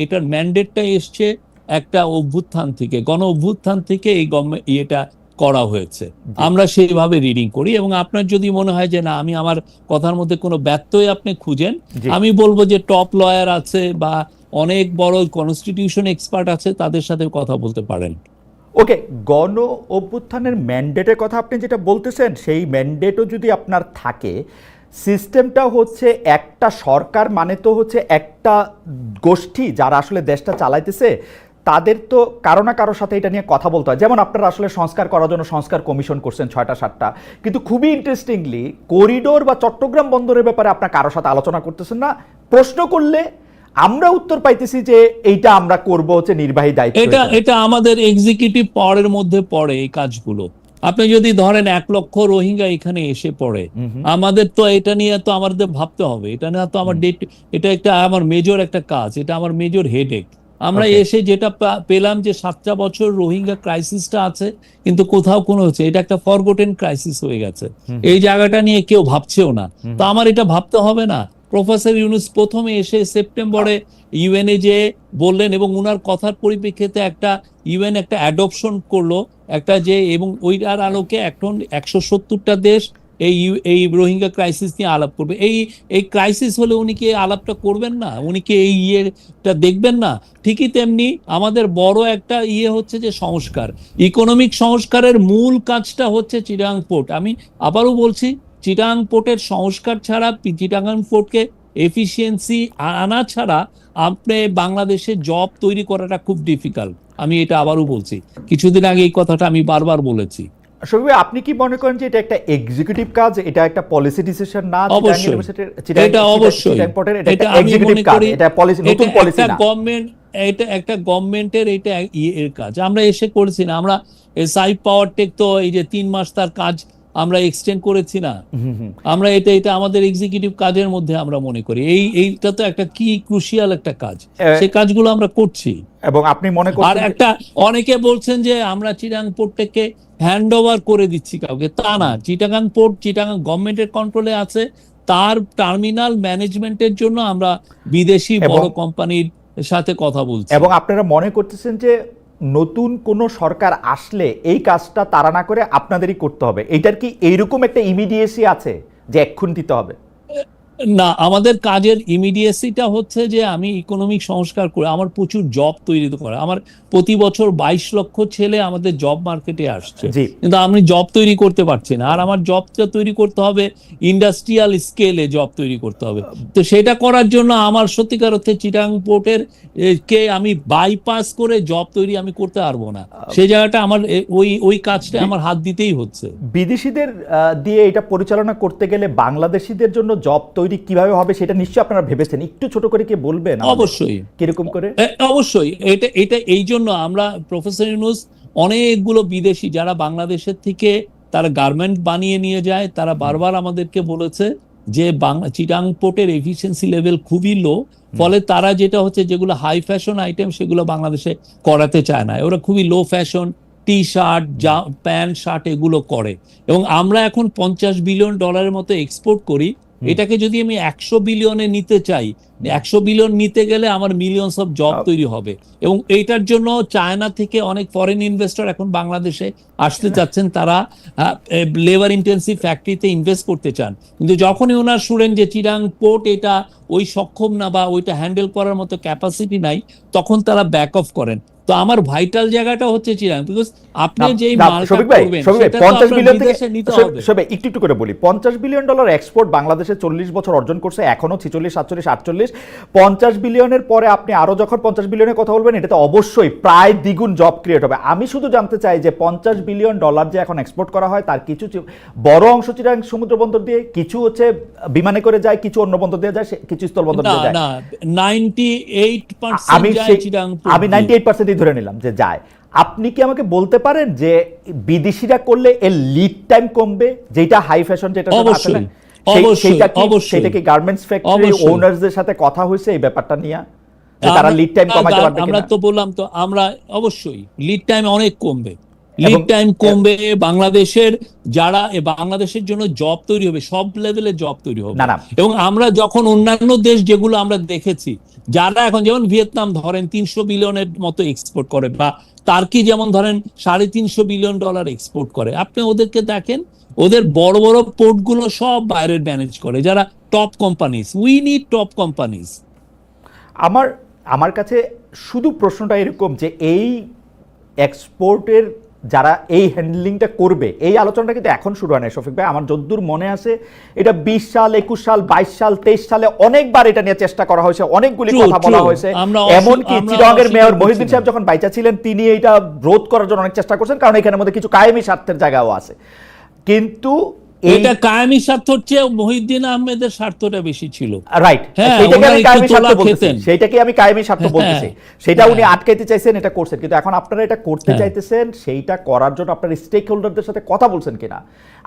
এটার ম্যান্ডেটটা এসছে একটা অভ্যুত্থান থেকে, গণ অভ্যুত্থান থেকে এই গভর্নমেন্ট এটা করা হয়েছে। আমরা সেইভাবে রিডিং করি, এবং আপনার যদি মনে হয় যে না আমি আমার কথার মধ্যে কোনো ব্যত্যয় আপনি খুঁজেন, আমি বলবো যে টপ লয়ার আছে বা অনেক বড় কনস্টিটিউশন এক্সপার্ট আছে, তাদের সাথে কথা বলতে পারেন। ওকে, গণ অভ্যুত্থানের ম্যান্ডেটের কথা আপনি যেটা বলতেছেন, সেই ম্যান্ডেটও যদি আপনার থাকে, সিস্টেমটা হচ্ছে একটা সরকার মানে তো হচ্ছে একটা গোষ্ঠী যারা আসলে দেশটা চালাইতেছে, তাদের তো কারো না কারোর সাথে এটা নিয়ে কথা বলতে হয়। যেমন আপনারা আসলে সংস্কার করার জন্য সংস্কার কমিশন করছেন 6টা-7টা, কিন্তু খুবই ইন্টারেস্টিংলি করিডোর বা চট্টগ্রাম বন্দরের ব্যাপারে আপনার কারোর সাথে আলোচনা করতেছেন না। প্রশ্ন করলে আমরা উত্তর পাইতেছি যে এইটা আমরা করব হচ্ছে নির্বাহী দায়িত্ব। এটা আমাদের এক্সিকিউটিভ পাওয়ারের মধ্যে পড়ে এই কাজগুলো। আপনি যদি ধরেন 1 লক্ষ রোহিঙ্গা এখানে এসে পড়ে, আমাদের তো এটা নিয়ে তো আমাদের ভাবতে হবে। এটা না তো আমার এটা আমার মেজর একটা কাজ, এটা আমার মেজর হেডেক। আমরা এসে যেটা পেলাম যে 7টা বছর রোহিঙ্গা ক্রাইসিসটা আছে, কিন্তু কোথাও কোনো হচ্ছে, এটা একটা ফরগটেন ক্রাইসিস হয়ে গেছে। এই জায়গাটা নিয়ে কেউ ভাবছেও না। তো আমার এটা ভাবতে হবে না? প্রফেসর ইউনূস প্রথমে এসে সেপ্টেম্বরে ইউএনএ যে বললেন, এবং উনার কথার পরিপ্রেক্ষিতে ইউএন একটা অ্যাডপশন করলো একটা যে, এবং ওইটার আলোকে এখন 170টা দেশ এই রোহিঙ্গা ক্রাইসিস নিয়ে আলাপ করবে। এই ক্রাইসিস হলে উনি কি এই আলাপটা করবেন না? উনি কি এই ইয়েটা দেখবেন না? ঠিকই তেমনি আমাদের বড় একটা হচ্ছে যে সংস্কার, ইকোনমিক সংস্কারের মূল কাজটা হচ্ছে চিটাগাং পোর্ট। আমি আবারও বলছি, চিটাগাং পোর্টের সংস্কার ছাড়া, চিটাগাং পোর্টকে এফিসিয়েন্সি আনা ছাড়া আপনি বাংলাদেশে জব তৈরি করাটা খুব ডিফিকাল্ট। আমি এটা আবারও বলছি, কিছুদিন আগে এই কথাটা আমি বারবার বলেছি। শফিক ভাই, আপনি কি মনে করেন যে এটা একটা এক্সিকিউটিভ কাজ, এটা একটা পলিসি ডিসিশন না? অবশ্যই, এটা অবশ্যই, এটা এক্সিকিউটিভ কাজ, এটা পলিসি, নতুন পলিসি না। এটা একটা গভর্নমেন্টের এটা এর কাজ। আমরা এসে করেছি না, আমরা সাইফ পাওয়ার টেক তো এই যে 3 মাস তার কাজ আমরা এক্সটেন্ড করেছি না, আমরা এটা আমাদের এক্সিকিউটিভ কাজের মধ্যে আমরা মনে করি। এইটা তো একটা কি ক্রুশিয়াল একটা কাজ, সেই কাজগুলো আমরা করছি। এবং আপনি মনে আর করছেন একটা, অনেকে বলছেন যে আমরা চিটাগাং পোর্টটাকে হ্যান্ড ওভার করে দিচ্ছি কাউকে, তা না। চিটাগাং পোর্ট চিটাগাং গভর্নমেন্টের কন্ট্রোলে আছে, তার টার্মিনাল ম্যানেজমেন্টের জন্য আমরা বিদেশি বড় কোম্পানির সাথে কথা বলছি। এবং আপনারা মনে করতেছেন যে নতুন কোন সরকার আসলে এই কাজটা তারা না করে আপনাদেরই করতে হবে, এটার কি এইরকম একটা ইমিডিয়েসি আছে যে এক্ষুনি দিতে হবে? না, আমাদের কাজের ইমিডিয়েসিটা হচ্ছে যে আমি ইকোনমিক সংস্কার করে আমার প্রচুর জব তৈরি করে, আমার প্রতি বছর 22 লক্ষ ছেলে আমাদের জব মার্কেটে আসছে, কিন্তু আমি জব তৈরি করতে পারছি না। আর আমার জবটা তৈরি করতে হবে ইন্ডাস্ট্রিয়াল স্কেলে, জব তৈরি করতে হবে। তো সেটা করার জন্য আমার সত্যিকার অর্থে চিটাগাং পোর্টের কে আমি বাইপাস করে জব তৈরি আমি করতে পারবো না। সেই জায়গাটা আমার ওই কাজটা আমার হাত দিতেই হচ্ছে। বিদেশিদের দিয়ে এটা পরিচালনা করতে গেলে বাংলাদেশিদের জন্য জব তৈরি কিভাবে হবে সেটা নিশ্চয়ই আপনারা ভেবেছেন, একটু ছোট করে কি বলবেন? অবশ্যই, কিরকম করে? অবশ্যই, এটা এই জন্য আমরা প্রফেসর ইউনূস অনেকগুলো বিদেশি যারা বাংলাদেশের থেকে তারা গার্মেন্ট বানিয়ে নিয়ে যায়, তারা বারবার আমাদেরকে বলেছে যে চিটাগাং পোর্টের এফিসিয়েন্সি লেভেল খুবই লো, ফলে তারা যেটা হচ্ছে যেগুলো হাই ফ্যাশন আইটেম সেগুলো বাংলাদেশে করাতে চায় না, ওরা খুবই low fashion T shirt, pant shirt এগুলো করে। এবং আমরা এখন $50 বিলিয়ন মতো এক্সপোর্ট করি। এটাকে যদি আমি 100 বিলিয়নে নিতে চাই, 100 বিলিয়ন নিতে গেলে আমার মিলিয়নস অফ জব তৈরি হবে। এবং এইটার জন্য চায়না থেকে অনেক ফরেন ইনভেস্টর এখন বাংলাদেশে আসতে চাচ্ছেন, তারা লেবার ইন্টেন্সিভ ফ্যাক্টরিতে ইনভেস্ট করতে চান। কিন্তু যখনই ওনার শুনেন যে চিটাগাং পোর্ট এটা ওই সক্ষম না বা ওইটা হ্যান্ডেল করার মতো ক্যাপাসিটি নাই, তখন তারা ব্যাক অফ করেন। তো আমার ভাইটাল জায়গাটা হচ্ছে চিটাগাং, বিকজ আপনি যেই মালটা করবেন সেটা তো আপনার বিদেশে নিতে হবে। একটু করে বলি, $50 বিলিয়ন এক্সপোর্ট বাংলাদেশে 40 বছর অর্জন করছে, এখনো 46, 47, 48। 50 বিলিয়নের পরে আপনি আরো যখন 50 বিলিয়নের কথা বলবেন, এটা তো অবশ্যই প্রায় দ্বিগুণ জব ক্রিয়েট হবে। আমি শুধু জানতে চাই যে $50 বিলিয়ন যে এখন এক্সপোর্ট করা হয়, তার কিছু বড় অংশ চিটাগাং সমুদ্র বন্দর দিয়ে, কিছু হচ্ছে বিমানে করে যায়, কিছু অন্য বন্দর দিয়ে যায়, কিছু স্থল বন্দর দিয়ে যায়। না, 98% যায় চিটাগাং পোর্ট। আমি 98% ধরে নিলাম যে যায়। আপনি কি আমাকে বলতে পারেন যে বিদেশিরা করলে এর লিড টাইম কমবে, যেটা হাই ফ্যাশন যেটা আসলে সেটা কি গার্মেন্টস ফ্যাক্টরি ওনারদের সাথে কথা হয়েছে এই ব্যাপারটা নিয়ে যে তারা লিড টাইম কমাতে পারবে? আমরা তো বললাম তো, আমরা অবশ্যই লিড টাইম অনেক কমবে, লিড টাইম কমবে। বাংলাদেশের যারা বাংলাদেশের জন্য জব তৈরি হবে, সব লেভেলে জব তৈরি হবে। এবং আমরা যখন অন্যান্য দেশ যেগুলো আমরা দেখেছি, যারা এখন যেমন ভিয়েতনাম ধরেন 300 বিলিয়নের মতো এক্সপোর্ট করে, বা টার্কি যেমন ধরেন $350 বিলিয়ন এক্সপোর্ট করে, আপনি ওদেরকে দেখেন, ওদের বড় বড় পোর্টগুলো সব বাইরের ম্যানেজ করে, যারা top companies. We need top companies. আমার কাছে শুধু প্রশ্নটা এরকম যে এই এক্সপোর্টের যারা এই হ্যান্ডলিংটা করবে, এই আলোচনাটা কিন্তু এখন শুরু হয় না শফিক ভাই। আমার যদ্দূর মনে আছে, এটা 20 সাল, 21 সাল, 22 সাল, 23 সালে অনেকবার এটা নিয়ে চেষ্টা করা হয়েছে, অনেকগুলি কথা বলা হয়েছে। এমনকি চিটাগাংয়ের মেয়র মহিউদ্দিন সাহেব যখন বাইচা ছিলেন, তিনি এটা রোধ করার জন্য অনেক চেষ্টা করছেন, কারণ এখানের মধ্যে কিছু কায়েমি স্বার্থের জায়গাও আছে। কিন্তু এটা কায়েমি স্বার্থ হচ্ছে মহিউদ্দিন আহমেদের স্বার্থটা বেশি ছিল, রাইট? সেইটাকে আমি কায়েমি স্বার্থ বলতেছি, সেইটাকে আমি কায়েমি স্বার্থ বলতেছি, সেটা উনি আটকাইতে চাইছেন, এটা করছেন। কিন্তু এখন আপনারা এটা করতে চাইতেছেন, সেইটা করার জন্য আপনারা স্টেক হোল্ডারদের সাথে কথা বলছেন কিনা,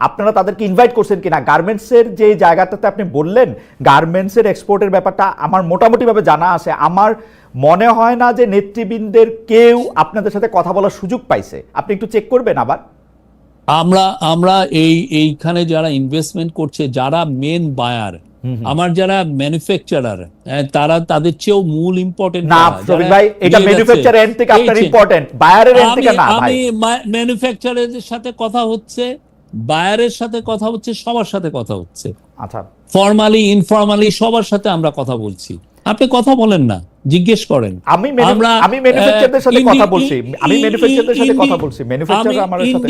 আপনারা তাদেরকে ইনভাইট করছেন কিনা? গার্মেন্টসের যে জায়গাটাতে আপনি বললেন গার্মেন্টসের এক্সপোর্টের ব্যাপারটা আমার মোটামুটিভাবে জানা আছে, আমার মনে হয় না যে নেতৃবৃন্দের কেউ আপনাদের সাথে কথা বলার সুযোগ পাইছে। আপনি একটু চেক করবেন আবার। আমরা এইখানে যারা ইনভেস্টমেন্ট করছে, যারা মেন বায়ার, আমার যারা ম্যানুফ্যাকচারার, তারা তাদের চেয়েও মূল ইম্পর্টেন্ট না শফিক ভাই, এটা ম্যানুফ্যাকচারার এন্ড থেকে আপনার ইম্পর্টেন্ট, বায়ারের এন্ড থেকে না ভাই। আমি ম্যানুফ্যাকচারারদের সাথে কথা হচ্ছে, বায়ারের সাথে কথা হচ্ছে, সবার সাথে কথা হচ্ছে, আচ্ছা, ফর্মালি ইনফর্মালি সবার সাথে আমরা কথা বলছি। আপনি কথা বলেন না, জিজ্ঞেস করেন। আমরা আমি ম্যানুফ্যাকচারদের সাথে কথা বলছি, আমি ম্যানুফ্যাকচারদের সাথে কথা বলছি, ম্যানুফ্যাকচার আমার সাথে।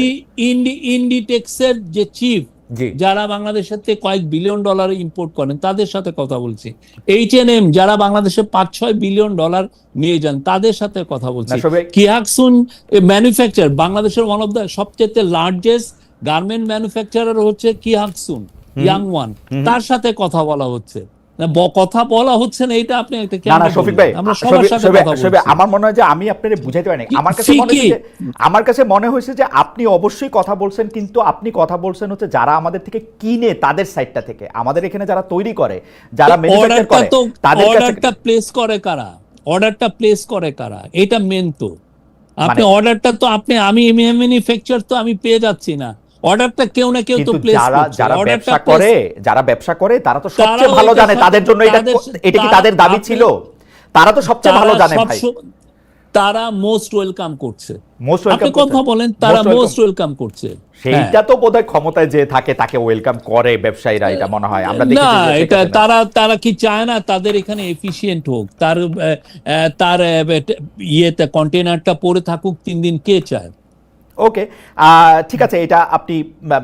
ইন্ডিটেক্সের যে চিফ, জি, যারা বাংলাদেশের থেকে কয়েক বিলিয়ন ডলার ইম্পোর্ট করেন, তাদের সাথে কথা বলছি। H&M, যারা বাংলাদেশে 5-6 বিলিয়ন ডলার নিয়ে যান, তাদের সাথে কথা বলছি। কিহাকসুন ম্যানুফ্যাকচার, বাংলাদেশের ওয়ান অফ দ্য সবচেয়ে লার্জেস্ট গার্মেন্ট ম্যানুফ্যাকচারার হচ্ছে কিহাকসুন, ইয়াং ওয়ান, তার সাথে কথা বলা হচ্ছে না। কথা বলা হচ্ছে না, এটা আপনি একটা না না শফিক ভাই, আমরা সবার সাথে কথা বলছি। আমার মনে হয় যে আমি আপনাদের বুঝাইতে পারিনি। আমার কাছে মনে হয়েছে যে আপনি অবশ্যই কথা বলছেন, কিন্তু আপনি কথা বলছেন হচ্ছে যারা আমাদের থেকে কিনে তাদের সাইডটা থেকে, আমাদের এখানে যারা তৈরি করে, যারা ম্যানুফ্যাকচার করে, তাদের কাছে অর্ডারটা প্লেস করে কারা, অর্ডারটা প্লেস করে কারা, এটা মেন। তো আপনি অর্ডারটা তো আমি ম্যানুফ্যাকচার তো আমি পেয়ে যাচ্ছি না, অর্ডারটা কেউ না কেউ তো প্লেস করছে। যারা ব্যবসা করে তারা তো সবচেয়ে ভালো জানে তাদের জন্য এটা কি তাদের দাবি ছিল, তারা তো সবচেয়ে ভালো জানে ভাই। তারা মোস্ট ওয়েলকাম করছে, আপনি কথা বলেন, তারা মোস্ট ওয়েলকাম করছে। সেইটা তো বোধহয় ক্ষমতায় যে থাকে তাকে ওয়েলকাম করে ব্যবসায়ীরা, এটা মনে হয় আমরা দেখেছি। না, এটা তারা কি চায় না তাদের এখানে এফিশিয়েন্ট হোক, তার ইয়েতে কন্টেনারটা পড়ে থাকুক 3 দিন, কে চায়? ওকে, ঠিক আছে, এটা আপনি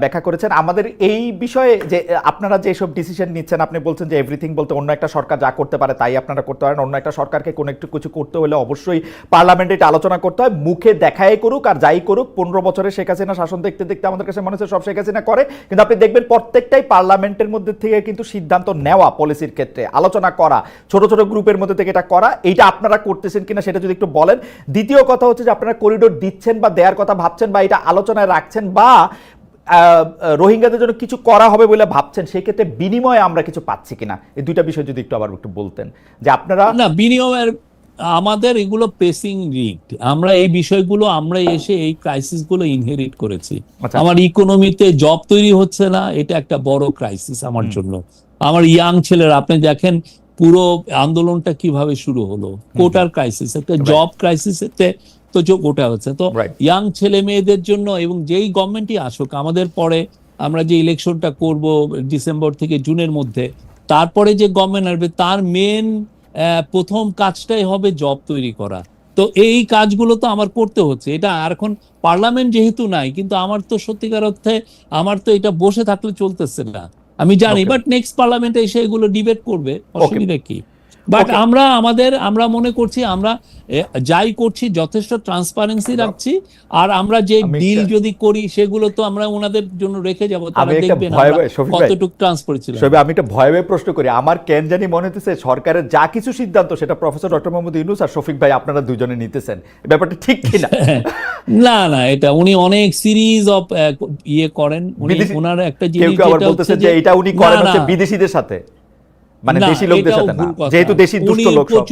ব্যাখ্যা করেছেন। আমাদের এই বিষয়ে যে আপনারা যে সব ডিসিশন নিচ্ছেন, আপনি বলছেন যে এভরিথিং বলতে অন্য একটা সরকার যা করতে পারে তাই আপনারা করতে পারেন। অন্য একটা সরকারকে কোনো একটু কিছু করতে হলে অবশ্যই পার্লামেন্টে এটা আলোচনা করতে হয়, মুখে দেখাই করুক আর যাই করুক। 15 বছরে শেখ হাসিনা শাসন দেখতে দেখতে আমাদের কাছে মনে হচ্ছে সব শেখ হাসিনা করে, কিন্তু আপনি দেখবেন প্রত্যেকটাই পার্লামেন্টের মধ্যে থেকে কিন্তু সিদ্ধান্ত নেওয়া, পলিসির ক্ষেত্রে আলোচনা করা, ছোট ছোট গ্রুপের মধ্যে থেকে এটা করা। এইটা আপনারা করতেছেন কিনা সেটা যদি একটু বলেন। দ্বিতীয় কথা হচ্ছে যে আপনারা করিডোর দিচ্ছেন বা দেওয়ার কথা ভাবছেন বা এটা আলোচনায় রাখছেন বা রোহিঙ্গাদের জন্য কিছু করা হবে বলে ভাবছেন, সেই ক্ষেত্রে বিনিময়ে আমরা কিছু পাচ্ছি কিনা, এই দুইটা বিষয় যদি একটু আবার একটু বলতেন যে আপনারা। না, বিনিময়ের আমাদের এগুলো প্রেসিং রিস্ক, আমরা এই বিষয়গুলো আমরা এসে এই ক্রাইসিসগুলো ইনহেরিট করেছি। আমার ইকোনমিতে জব তৈরি হচ্ছে না, এটা একটা বড় ক্রাইসিস আমার জন্য। আমার ইয়াং ছেলেরা, আপনি দেখেন পুরো আন্দোলনটা কিভাবে শুরু হলো, কোটার ক্রাইসিস, একটা জব ক্রাইসিসেতে তো গোটা হচ্ছে। তো ইয়াং ছেলে মেয়েদের জন্য, এবং যেই গভর্নমেন্টই আসুক আমাদের পরে, আমরা যে ইলেকশনটা করব ডিসেম্বর থেকে জুনের মধ্যে, তারপরে যে গভর্নমেন্ট আসবে তার মেন প্রথম কাজটাই হবে জব তৈরি করা। তো এই কাজগুলো তো আমার করতে হচ্ছে। এটা আর এখন পার্লামেন্ট যেহেতু নাই, কিন্তু আমার তো সত্যিকার অর্থে আমার তো এটা বসে থাকলে চলতেছে না, আমি জানি। বাট নেক্সট পার্লামেন্টে এসে এগুলো ডিবেট করবে, অসুবিধা কি? বাট আমরা মনে করছি আমরা যাই করছি যথেষ্ট ট্রান্সপারেন্সি রাখছি, আর আমরা যে ডিল যদি করি সেগুলো তো আমরা ওনাদের জন্য রেখে যাব, তারা দেখবেন কতটুকু ট্রান্সপারেন্সি ছিল। আমি একটা ভয়ে প্রশ্ন করি, আমার কেন জানি মনে হচ্ছে সরকারের যা কিছু সিদ্ধান্ত সেটা প্রফেসর ডক্টর মোহাম্মদ ইউনূস আর শফিক ভাই আপনারা দুজনে নিতেছেন, ব্যাপারটা ঠিক কিনা? না না, এটা উনি অনেক সিরিজ অফ ইয়ে করেন, উনি ওনার একটা জিনিস যেটা হচ্ছে যে এটা উনি করেন হচ্ছে বিদেশিদের সাথে, মানে দেশি লোকদের সাথে না, যেহেতু দেশি দুষ্ট লোক সব।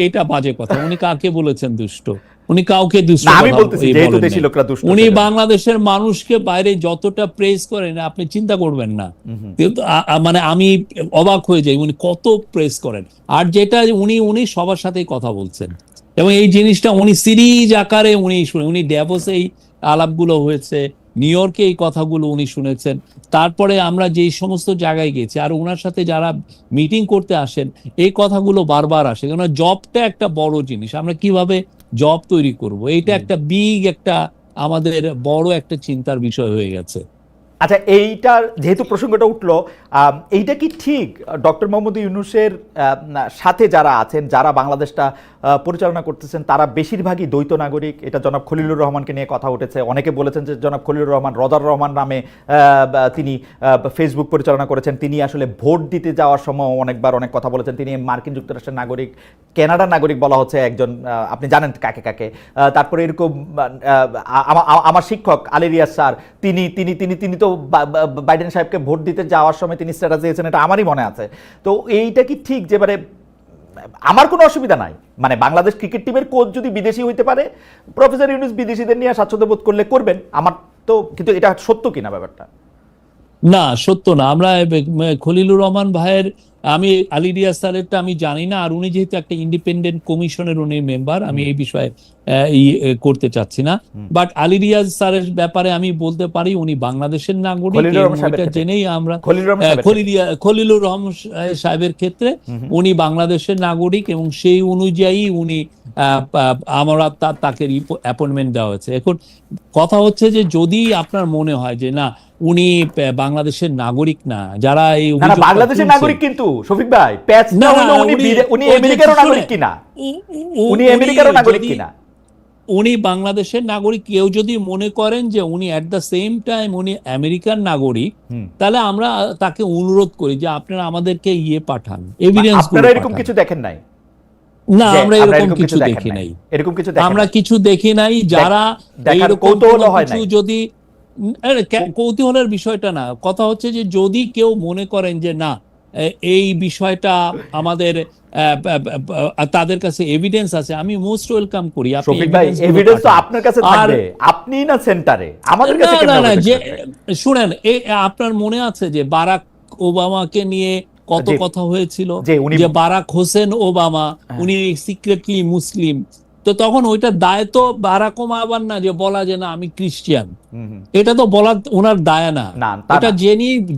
এটা বাজে কথা। উনি কাকে বলেছেন দুষ্ট? উনি কাউকে দুষ্ট আমি বলতেছি যেহেতু দেশি লোকরা দুষ্ট। উনি বাংলাদেশের মানুষকে বাইরে যতটা প্রেস করেন আপনি চিন্তা করবেন না, মানে আমি অবাক হয়ে যাই উনি কত প্রেস করেন। আর যেটা উনি সবার সাথেই কথা বলছেন, এবং এই জিনিসটা উনি সিরিজ আকারে উনি ড্যাভোসে এই আলাপগুলো হয়েছে, নিউ ইয়র্কে এই কথাগুলো উনি শুনেছেন। তারপরে আমরা যেই সমস্ত জায়গায় গেছি আর ওনার সাথে যারা মিটিং করতে আসেন, এই কথাগুলো বারবার আসে। কেন, জবটা একটা বড় জিনিস, আমরা কিভাবে জব তৈরি করব, এইটা একটা বিগ একটা আমাদের বড় একটা চিন্তার বিষয় হয়ে গেছে। আচ্ছা, এইটার যেহেতু প্রসঙ্গটা উঠলো, এইটা কি ঠিক ডক্টর মোহাম্মদ ইউনূসের সাথে যারা আছেন, যারা বাংলাদেশটা পরিচালনা করতেছেন, তারা বেশিরভাগই দ্বৈত নাগরিক? এটা জনাব খলিলুর রহমানকে নিয়ে কথা উঠেছে, অনেকে বলেছেন যে জনাব খলিলুর রহমান রজার রহমান নামে তিনি ফেসবুক পরিচালনা করেছেন, তিনি আসলে ভোট দিতে যাওয়ার সময় অনেকবার অনেক কথা বলেছেন, তিনি মার্কিন যুক্তরাষ্ট্রের নাগরিক, কানাডার নাগরিক বলা হচ্ছে একজন, আপনি জানেন কাকে কাকে। তারপরে এরকম আমার শিক্ষক আলী রিয়াজ স্যার, তিনি তো বাইডেন সাহেবকে ভোট দিতে যাওয়ার সময় তিনি স্ট্যাটাস দিয়েছেন, এটা আমারই মনে আছে। তো এইটা কি ঠিক যে মানে আমার কোনো অসুবিধা নাই, মানে বাংলাদেশ ক্রিকেট টিমের কোচ যদি বিদেশি হইতে পারে, প্রফেসর ইউনূস বিদেশিদের নিয়ে স্বাচ্ছন্দ্য বোধ করলে করবেন, আমার তো, কিন্তু এটা সত্য কিনা ব্যাপারটা? না, সত্য না। আমরা খলিলুর রহমান ভাইয়ের আমি আলী রিয়াজ স্যারেরটা আমি জানি না, আর উনি যেহেতু একটা ইন্ডিপেন্ডেন্ট কমিশনের উনি মেম্বার, আমি এই বিষয়ে করতে চাচ্ছি না। বাট আলী রিয়াজ স্যারের ব্যাপারে আমি বলতে পারি উনি বাংলাদেশের নাগরিক, খলিলুর এবং রহমান সাহেবের এটা ক্ষেত্রে, জেনেই আমরা খলিলুর রহমান সাহেবের ক্ষেত্রে। খলিলুর রহমান সাহেবের ক্ষেত্রে উনি বাংলাদেশের নাগরিক, এবং সেই অনুযায়ী উনি আমরা তাকে অ্যাপয়েন্টমেন্ট দেওয়া হয়েছে। এখন কথা হচ্ছে যে যদি আপনার মনে হয় যে না উনি বাংলাদেশের নাগরিক না, যারা এই না না, অভিযোগটা বাংলাদেশের তুলছে, নাগরিক কিন্তু শফিক ভাই, প্যাচটা না, না, হলো উনি উনি আমেরিকারও নাগরিক কিনা, উনি আমেরিকারও নাগরিক কিনা। উনি বাংলাদেশের নাগরিক, কেউ যদি মনে করেন যে উনি অ্যাট দ্য সেম টাইম উনি আমেরিকার নাগরিক, তাহলে আমরা তাকে অনুরোধ করি যে আপনারা আমাদেরকে পাঠান, এভিডেন্স আপনারা এরকম কিছু দেখেন নাই? না, আমরা এরকম কিছু দেখি নাই, এরকম কিছু দেখেন আমরা নাই? কিছু দেখি নাই। যারা দেখার এইরকম কৌতূহল কোনো হয় কিছু নাই? যদি কৌতূহলের বিষয়টা না, কথা হচ্ছে যে যদি কেউ মনে করেন যে না এই বিষয়টা আমাদের তাদের কাছে এভিডেন্স আছে, আমি মোস্ট ওয়েলকাম করি। আপনি শফিক ভাই, এভিডেন্স তো আপনার কাছে থাকবে, আপনি না সেন্টারে, আমাদের কাছে কেন না, যে থাকবে? শুনেন, আপনার মনে আছে যে বারাক ওবামাকে নিয়ে কত কথা হয়েছিল, যে বারাক হোসেন ওবামা উনি সিক্রেটলি মুসলিম, তো তখন ওইটা দায় তো বারাক ওবামার না যে বলা যে না আমি খ্রিস্টান, এটা তো বলা ওনার দায় না, এটা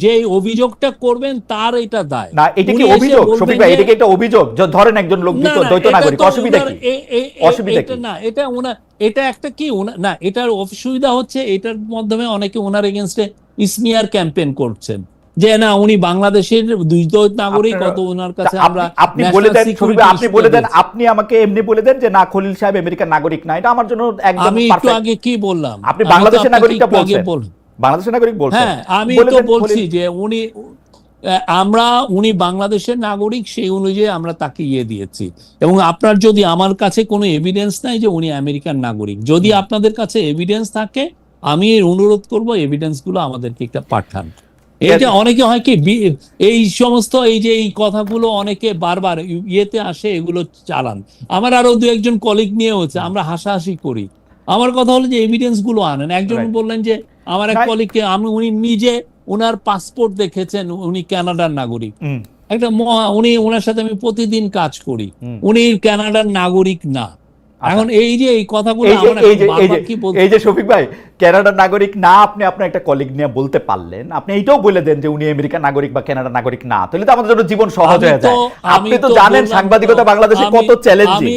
যে অভিযোগটা করবেন তার এটা দায় না। এটা কি অভিযোগ শফিক ভাই? এটা কি একটা অভিযোগ? ধরেন একজন লোক দ্বৈত নাগরিক, অসুবিধা কি? অসুবিধা কি? না, এটা এটা একটা কি না, এটার অসুবিধা হচ্ছে এটার মাধ্যমে অনেকে ওনার এগেইনস্টে স্মিয়ার ক্যাম্পেইন করছেন যে না উনি বাংলাদেশের দ্বৈত নাগরিক, কত ওনার কাছে আমরা। আপনি বলে দেন শফিক ভাই, আপনি বলে দেন, আপনি আমাকে এমনি বলে দেন যে না খলিল সাহেব আমেরিকার নাগরিক না, এটা আমার জন্য একদম আমি একটু আগে কি বললাম, আপনি বাংলাদেশের নাগরিকটা বলছেন, বাংলাদেশের নাগরিক বলছেন। হ্যাঁ, আমি তো বলছি যে উনি বাংলাদেশের নাগরিক, সেই অনুযায়ী আমরা তাকে দিয়েছি। এবং আপনার যদি আমার কাছে কোনো এভিডেন্স নাই যে উনি আমেরিকান নাগরিক, যদি আপনাদের কাছে এভিডেন্স থাকে আমি অনুরোধ করব এভিডেন্স গুলো আমাদেরকে একটা পাঠান। এই যে অনেকে হয় কি এই সমস্ত এই কথাগুলো অনেকে বারবার আসে, এগুলো চালান। আমার আরো দু একজন কলিগ নিয়ে হচ্ছে, আমরা হাসাহাসি করি। আমার কথা হলো যে এভিডেন্স গুলো আনেন। একজন বললেন যে আমার এক কলিগকে উনি নিজে ওনার পাসপোর্ট দেখেছেন, উনি কানাডার নাগরিক, একটা উনি ওনার সাথে আমি প্রতিদিন কাজ করি, উনি কানাডার নাগরিক না। এখন এই যে এই কথাগুলো এই যে শফিক ভাই কানাডার নাগরিক না, আপনি আপনার একটা কলিগ নিয়ে বলতে পারলেন, আপনি এইটাও বলে দেন যে উনি আমেরিকান নাগরিক বা কানাডার নাগরিক না, তাহলে তো আমাদের জন্য জীবন সহজ হয়ে যায়। আপনি তো জানেন সাংবাদিকতা বাংলাদেশে কত চ্যালেঞ্জিং।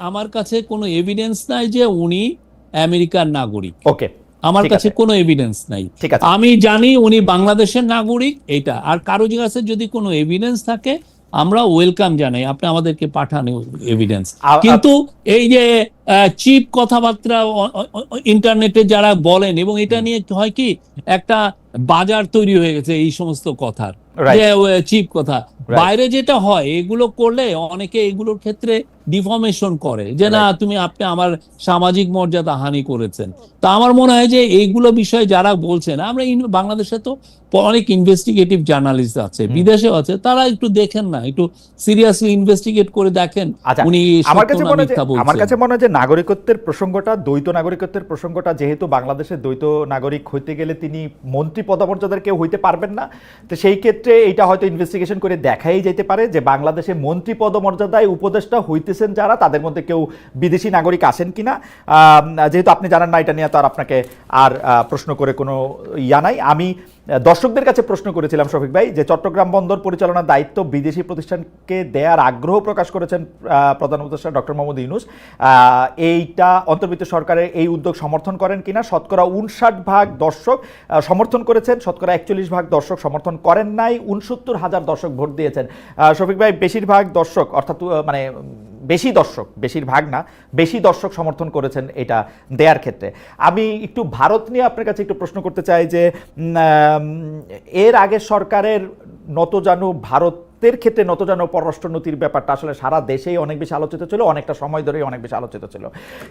আমার কাছে কোনো এভিডেন্স নাই যে উনি আমেরিকান নাগরিক। ওকে, আমার কাছে কোনো এভিডেন্স নাই। আমি জানি উনি বাংলাদেশের নাগরিক, এটা। আর কারো কাছে যদি কোনো এভিডেন্স থাকে আমরা ওয়েলকাম জানাই, আপনি আমাদেরকে পাঠান এভিডেন্স। কিন্তু এই যে চিপ কথাবার্তা ইন্টারনেটে যারা বলেন, এবং এটা নিয়ে হয় কি একটা বাজার তৈরি হয়ে গেছে এই সমস্ত কথার, যে চিপ কথা, বাইরে যেটা হয় এগুলো করলে অনেকে এগুলোর ক্ষেত্রে ডিফর্মেশন করে যে না আপনি আমার সামাজিক মর্যাদা হানি করেছেন। তা আমার মনে হয় যে এইগুলো বিষয়ে যারা বলছেন, আমরা বাংলাদেশে তো অনেক ইনভেস্টিগেটিভ জার্নালিস্ট আছে, বিদেশেও আছে, তারা একটু দেখেন না, একটু সিরিয়াসলি ইনভেস্টিগেট করে দেখেন উনি আমার কাছে মনে হয় যে নাগরিকত্বের প্রসঙ্গটা, দ্বৈত নাগরিকত্বের প্রসঙ্গটা, যেহেতু বাংলাদেশের দ্বৈত নাগরিক হইতে গেলে তিনি মন্ত্রী পদমর্যাদার কেউ হইতে পারবেন না, তো সেই ক্ষেত্রে এটা হয়তো ইনভেস্টিগেশন করে দেখাই যেতে পারে যে বাংলাদেশে মন্ত্রী পদমর্যাদায় উপদেষ্টা হইতেছেন যারা, তাদের মধ্যে কেউ বিদেশি নাগরিক আসেন কিনা। যেহেতু আপনি জানেন না, এটা নিয়ে তো আর আপনাকে আর প্রশ্ন করে কোনো নাই। আমি দর্শকদের কাছে প্রশ্ন করেছিলাম শফিক ভাই, যে চট্টগ্রাম বন্দর পরিচালনার দায়িত্ব বিদেশি প্রতিষ্ঠানকে দেয়ার আগ্রহ প্রকাশ করেছেন প্রধান উপদেষ্টা ডক্টর মোহাম্মদ ইউনূস। এইটা অন্তর্বর্তী সরকারের এই উদ্যোগ সমর্থন করেন কিনা? শতকরা 59% দর্শক সমর্থন করেছেন, শতকরা 41% দর্শক সমর্থন করেন নাই, 69,000 দর্শক ভোট দিয়েছেন। শফিক ভাই, বেশিরভাগ দর্শক, অর্থাৎ মানে বেশি দর্শক, বেশিরভাগ না, বেশি দর্শক সমর্থন করেছেন এটা দেয়ার ক্ষেত্রে। আমি একটু ভারত নিয়ে আপনার কাছে একটু প্রশ্ন করতে চাই যে এর আগে সরকারের নতজানু ভারতের ক্ষেত্রে নতজানু পররাষ্ট্রনীতির ব্যাপারটা আসলে সারা দেশেই অনেক বেশি আলোচিত ছিল, অনেকটা সময় ধরেই অনেক বেশি আলোচিত ছিল।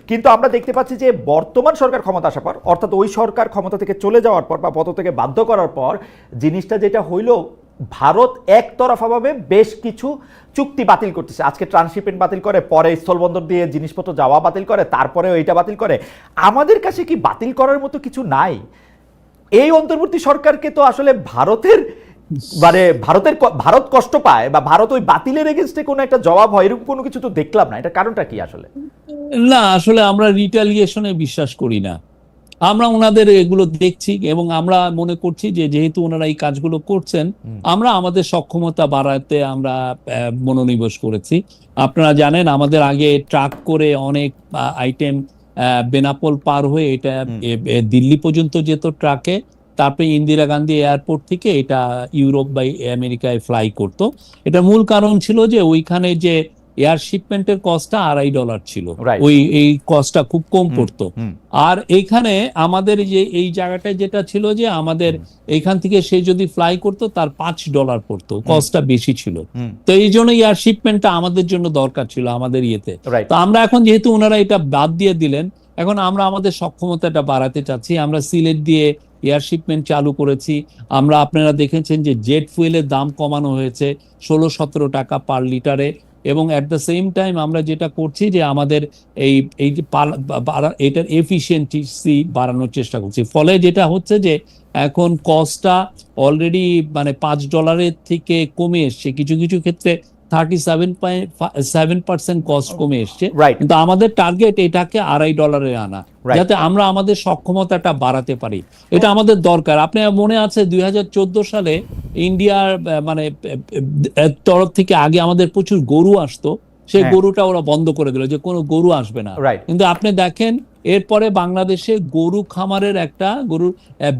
কিন্তু আমরা দেখতে পাচ্ছি যে বর্তমান সরকার ক্ষমতা আসার পর, অর্থাৎ ওই সরকার ক্ষমতা থেকে চলে যাওয়ার পর বা পদ থেকে বাধ্য করার পর, জিনিসটা যেটা হইল, ভারত একতরফাভাবে বেশ কিছু চুক্তি বাতিল করতেছে। আজকে ট্রান্সশিপমেন্ট বাতিল করে, পরে স্থলবন্দর দিয়ে জিনিসপত্র যাওয়া বাতিল করে, তারপরে এইটা বাতিল করে। আমাদের কাছে কি বাতিল করার মতো কিছু নাই? এই অন্তর্বর্তী সরকারকে তো আসলে ভারতের মানে ভারত কষ্ট পায় বা ভারত ওই বাতিলের এগেনস্টে কোনো একটা জবাব হয় এরকম কোনো কিছু তো দেখলাম না, এটা কারণটা কি আসলে? না, আসলে আমরা রিটালিয়েশনে বিশ্বাস করি না। আমরা ওনাদের এগুলো দেখছি এবং আমরা মনে করছি যে যেহেতু ওনারা এই কাজগুলো করছেন, আমরা আমাদের সক্ষমতা বাড়াতে আমরা মনোনিবেশ করেছি। আপনারা জানেন আমাদের আগে ট্রাক করে অনেক আইটেম বেনাপোল পার হয়ে এটা দিল্লি পর্যন্ত যেত ট্রাকে, তারপরে ইন্দিরা গান্ধী এয়ারপোর্ট থেকে এটা ইউরোপ বা আমেরিকায় ফ্লাই করতো। এটা মূল কারণ ছিল যে ওইখানে যে এয়ার শিপমেন্টের কস্টটা $2.5 ছিল, Right. এই কস্টটা খুব কম পড়তো। আর এইখানে আমাদের যে এই জায়গাটায় যেটা ছিল যে আমাদের এইখান থেকে সে যদি ফ্লাই করতো তার $5 পড়তো, কস্টটা বেশি ছিল। তো এই জন্য এয়ার শিপমেন্টটা আমাদের জন্য দরকার ছিল আমাদের ইয়েতে। Right. তো আমরা এখন যেহেতু ওনারা এটা বাদ দিয়ে দিলেন, এখন আমরা আমাদের সক্ষমতাটা বাড়াতে চাচ্ছি। আমরা সিলেট দিয়ে এয়ার শিপমেন্ট চালু করেছি। আমরা, আপনারা দেখেছেন যে জেট ফুয়েলের দাম কমানো হয়েছে 16-17 টাকা পার লিটারে, এবং অ্যাট দ্য সেম টাইম আমরা যেটা করছি যে আমাদের এই যে এটার এফিসিয়েন্সি বাড়ানোর চেষ্টা করছি। ফলে যেটা হচ্ছে যে এখন কস্টটা অলরেডি মানে $5 থেকে কমে এসছে, কিছু কিছু ক্ষেত্রে 37.7% কস্ট কমে এসছে। Right. কিন্তু আমাদের টার্গেট এটাকে $2.5 আনা, Right. যাতে আমরা আমাদের সক্ষমতাটা বাড়াতে পারি। এটা আমাদের দরকার। আপনার মনে আছে 2014 সালে ইন্ডিয়ার মানে তরফ থেকে আগে আমাদের প্রচুর গরু আসতো, সেই হ্যাঁ। গরুটা ওরা বন্ধ করে দিল যে কোনো গরু আসবে না। Right. কিন্তু আপনি দেখেন এরপরে বাংলাদেশে গরু খামারের একটা গরুর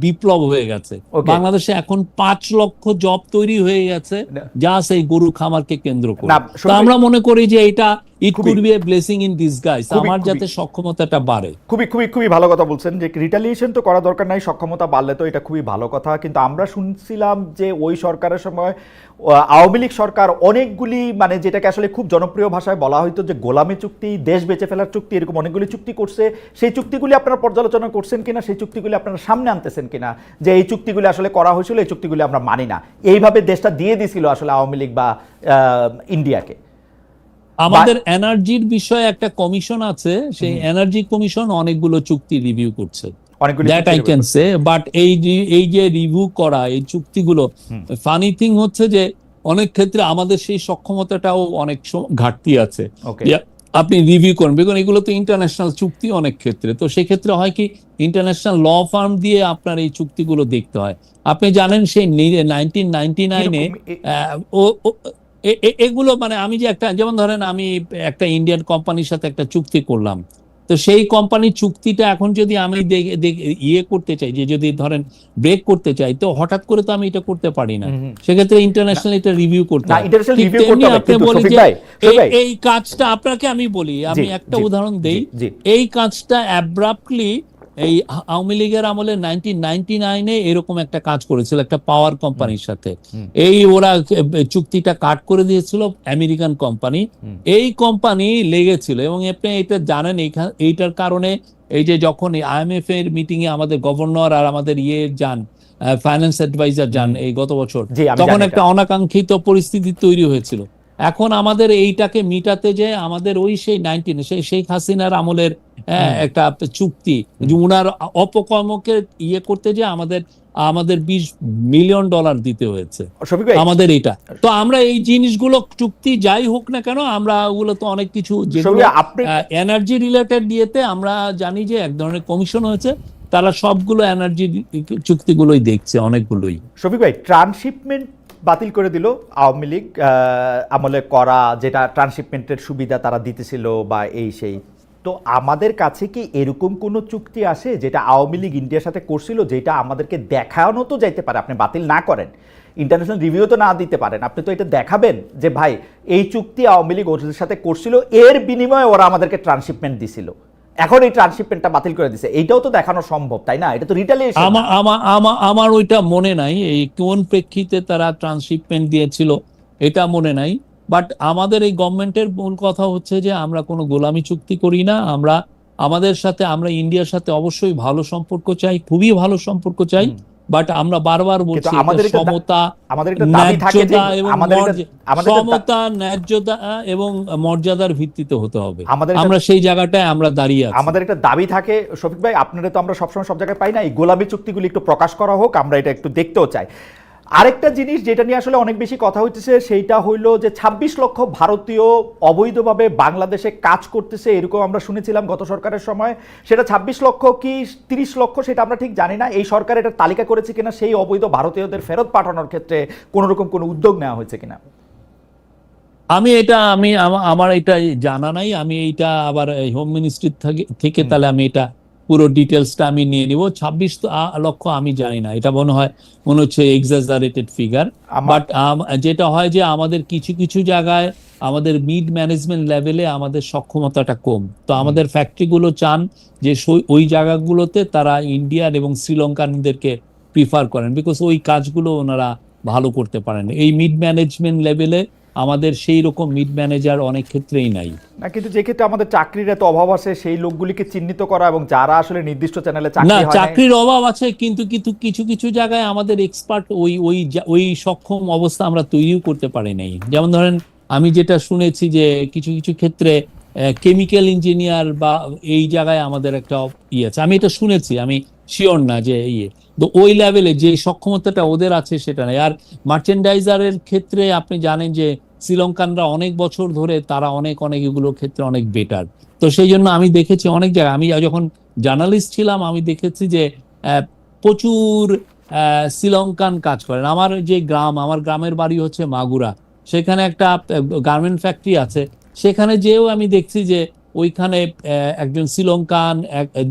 বিপ্লব হয়ে গেছে। Okay. বাংলাদেশে এখন 5 লক্ষ জব তৈরি হয়ে গেছে যা সেই গরু খামারকে কেন্দ্র করে। না, তো আমরা মনে করি যে এটা ইট খুবই- could B A blessing in disguise, আমার খুবই- যাতে সক্ষমতাটা বাড়ে। খুবই খুবই খুবই ভালো কথা বলছেন যে রিটালিয়েশন তো করা দরকার নাই, সক্ষমতা বাড়লে তো এটা খুবই ভালো কথা। কিন্তু আমরা শুনছিলাম যে ওই সরকারের সময় আওয়ামী লীগ সরকার অনেকগুলি, মানে যেটাকে আসলে খুব জনপ্রিয় ভাষায় বলা হয়তো যে গোলামি চুক্তি, দেশ বেঁচে ফেলার চুক্তি, এরকম অনেকগুলি চুক্তি করছে। সেই চুক্তিগুলি আপনারা পর্যালোচনা করছেন কিনা, সেই চুক্তিগুলি আপনারা সামনে আনতেছেন কিনা যে এই চুক্তিগুলি আসলে করা হয়েছিল, এই চুক্তিগুলি আমরা মানি না, এইভাবে দেশটা দিয়ে দিছিল আসলে আওয়ামী লীগ বা ইন্ডিয়াকে। আমাদের এনার্জির বিষয়ে একটা কমিশন আছে, সেই এনার্জি কমিশন অনেকগুলো চুক্তি রিভিউ করছে। অনেকগুলি that I can say, but এই যে রিভিউ করা এই চুক্তিগুলো, ফানি থিং হচ্ছে যে অনেক ক্ষেত্রে আমাদের সেই সক্ষমতাটাও অনেক ঘাটতি আছে। Okay. যে আপনি রিভিউ করেন, বিকজ এগুলো তো ইন্টারন্যাশনাল চুক্তি অনেক ক্ষেত্রে, তো সেক্ষেত্রে হয় কি ইন্টারন্যাশনাল ল ফার্ম দিয়ে আপনার এই চুক্তিগুলো দেখতে হয়। আপনি জানেন সেই 1999-এ এগুলো মানে আমি যে একটা, যেমন ধরেন আমি একটা ইন্ডিয়ান কোম্পানির সাথে একটা চুক্তি করলাম, তো সেই কোম্পানির চুক্তিটা এখন যদি আমি ইয়ে করতে চাই, যে যদি ধরেন ব্রেক করতে চাই, তো হঠাৎ করে তো আমি এটা করতে পারি না, সেক্ষেত্রে ইন্টারন্যাশনাল এটা রিভিউ করতে হয়। ইন্টারন্যাশনাল ঠিক রিভিউ তেমনি করতে হবে, আপনি কিন্তু বলি শফিক যে ভাই, এই কাজটা আপনাকে আমি বলি, আমি একটা জি, উদাহরণ দেই। জি। এই কাজটা অ্যাব্রাপ্টলি এই আওয়ামী লীগের আমলে 1999-এ এরকম একটা কাজ করেছিল একটা পাওয়ার কোম্পানির সাথে। এই ওরা চুক্তিটা কাট করে দিয়েছিল আমেরিকান কোম্পানি, এই কোম্পানি লেগেছিল। এবং আপনি এটা জানেন এইটার কারণে এই যে যখন IMF এর মিটিং এ আমাদের গভর্নর আর আমাদের যান, ফাইন্যান্স অ্যাডভাইজার যান এই গত বছর, জি, আমি তখন জানি একটা এটা। অনাকাঙ্ক্ষিত পরিস্থিতি তৈরি হয়েছিল। এখন আমাদের এইটাকে মিটাতে যে আমাদের ওই সেই শেখ হাসিনার আমলের একটা চুক্তি, যে উনার অপকর্মকে ইয়ে করতে যে আমাদের $20 মিলিয়ন দিতে হয়েছে শফিক ভাই, আমাদের এটা। তো আমরা এই জিনিসগুলো চুক্তি যাই হোক না কেন, আমরা ওগুলো তো অনেক কিছু যেগুলো এনার্জি রিলেটেড দিয়েতে আমরা জানি যে এক ধরনের কমিশন হয়েছে, তারা সবগুলো এনার্জি চুক্তিগুলোই দেখছে, অনেকগুলোই। শফিক ভাই, ট্রান্সশিপমেন্ট বাতিল করে দিল আওয়ামী লীগ আমলে করা, যেটা ট্রান্সশিপমেন্টের সুবিধা তারা দিতেছিল বা এই সেই। তো আমাদের কাছে কি এরকম কোনো চুক্তি আসে যেটা আওয়ামী লীগ ইন্ডিয়ার সাথে করছিল, যেটা আমাদেরকে দেখানো তো যাইতে পারে, আপনি বাতিল না করেন, ইন্টারন্যাশনাল রিভিউ তো না দিতে পারেন, আপনি তো এটা দেখাবেন যে ভাই এই চুক্তি আওয়ামী লীগ ওদের সাথে করছিল, এর বিনিময়ে ওরা আমাদেরকে ট্রান্সশিপমেন্ট দিছিল, এখন এই ট্রান্সশিপমেন্টটা বাতিল করে দিছে, এইটাও তো দেখানো সম্ভব, তাই না? এটা তো রিটালিয়েশন। আমার ওইটা মনে নাই, এই কোন প্রেক্ষিতে তারা ট্রান্সশিপমেন্ট দিয়েছিল এটা মনে নাই। বাট আমাদের এই গভর্নমেন্টের মূল কথা হচ্ছে যে আমরা কোনো গোলামি চুক্তি করি না। আমরা ইন্ডিয়ার সাথে অবশ্যই ভালো সম্পর্ক চাই, খুবই ভালো সম্পর্ক চাই, বাট আমরা বারবার বলছি সমতা, ন্যায্যতা এবং মর্যাদার ভিত্তিতে হতে হবে। আমরা সেই জায়গাটায় আমরা দাঁড়িয়ে আছি। আমাদের একটা দাবি থাকে শফিক ভাই, আপনারা তো আমরা সবসময় সব জায়গায় পাই না, এই গোলামি চুক্তিগুলি একটু প্রকাশ করা হোক, আমরা এটা একটু দেখতেও চাই। আরেকটা জিনিস যেটা নিয়ে আসলে অনেক বেশি কথা হইতেছে সেইটা হইলো যে ২৬ লক্ষ ভারতীয় অবৈধভাবে বাংলাদেশে কাজ করতেছে, এরকম আমরা শুনেছিলাম গত সরকারের সময়। সেটা ২৬ লক্ষ কি ৩০ লক্ষ সেটা আমরা ঠিক জানি না। এই সরকার এটা তালিকা করেছে কিনা সেই অবৈধ ভারতীয়দের ফেরত পাঠানোর ক্ষেত্রে কোনো রকম কোনো উদ্যোগ নেওয়া হয়েছে কিনা? আমার এটা জানা নাই। আমি এইটা আবার হোম মিনিস্ট্রি থেকে তাহলে আমি এটা পুরো ডিটেলসটা আমি নিয়ে নিব। ২৬ লক্ষ আমি জানি না, এটা মনে হচ্ছে এক্সাজারেটেড ফিগার। বাট যেটা হয় যে আমাদের কিছু কিছু জায়গায় আমাদের মিড ম্যানেজমেন্ট লেভেলে আমাদের সক্ষমতাটা কম, তো আমাদের ফ্যাক্টরিগুলো চান যে ওই জায়গাগুলোতে তারা ইন্ডিয়ান এবং শ্রীলঙ্কানদেরকে প্রিফার করেন, বিকজ ওই কাজগুলো ওনারা ভালো করতে পারেন। এই মিড ম্যানেজমেন্ট লেভেলে আমাদের সেই রকম মিড ম্যানেজার অনেক ক্ষেত্রেই নাই। না, কিন্তু যে ক্ষেত্রে আমাদের চাকরির এত অভাব আছে সেই লোকগুলিকে চিহ্নিত করা এবং যারা আসলে নির্দিষ্ট চ্যানেলে না, চাকরি হয় না। চাকরির অভাব আছে, কিন্তু কিন্তু কিছু কিছু জায়গায় আমাদের এক্সপার্ট ওই সক্ষম অবস্থা আমরা তৈরিও করতে পারি নাই। যেমন ধরেন, আমি যেটা শুনেছি যে কিছু কিছু ক্ষেত্রে কেমিক্যাল ইঞ্জিনিয়ার বা এই জায়গায় আমাদের একটা আছে, আমি এটা শুনেছি, আমি শিওর না যে তো ওই লেভেলে যে সক্ষমতাটা ওদের আছে সেটা নেই। আর মার্চেন্ডাইজারের ক্ষেত্রে আপনি জানেন যে শ্রীলঙ্কানরা অনেক বছর ধরে তারা অনেক অনেক এগুলোর ক্ষেত্রে অনেক বেটার। তো সেই জন্য আমি দেখেছি অনেক জায়গায়, আমি যখন জার্নালিস্ট ছিলাম আমি দেখেছি যে প্রচুর শ্রীলঙ্কান কাজ করেন। আমার গ্রামের বাড়ি হচ্ছে মাগুরা, সেখানে একটা গার্মেন্ট ফ্যাক্টরি আছে। সেখানে যেও আমি দেখছি যে ওইখানে একজন শ্রীলঙ্কান,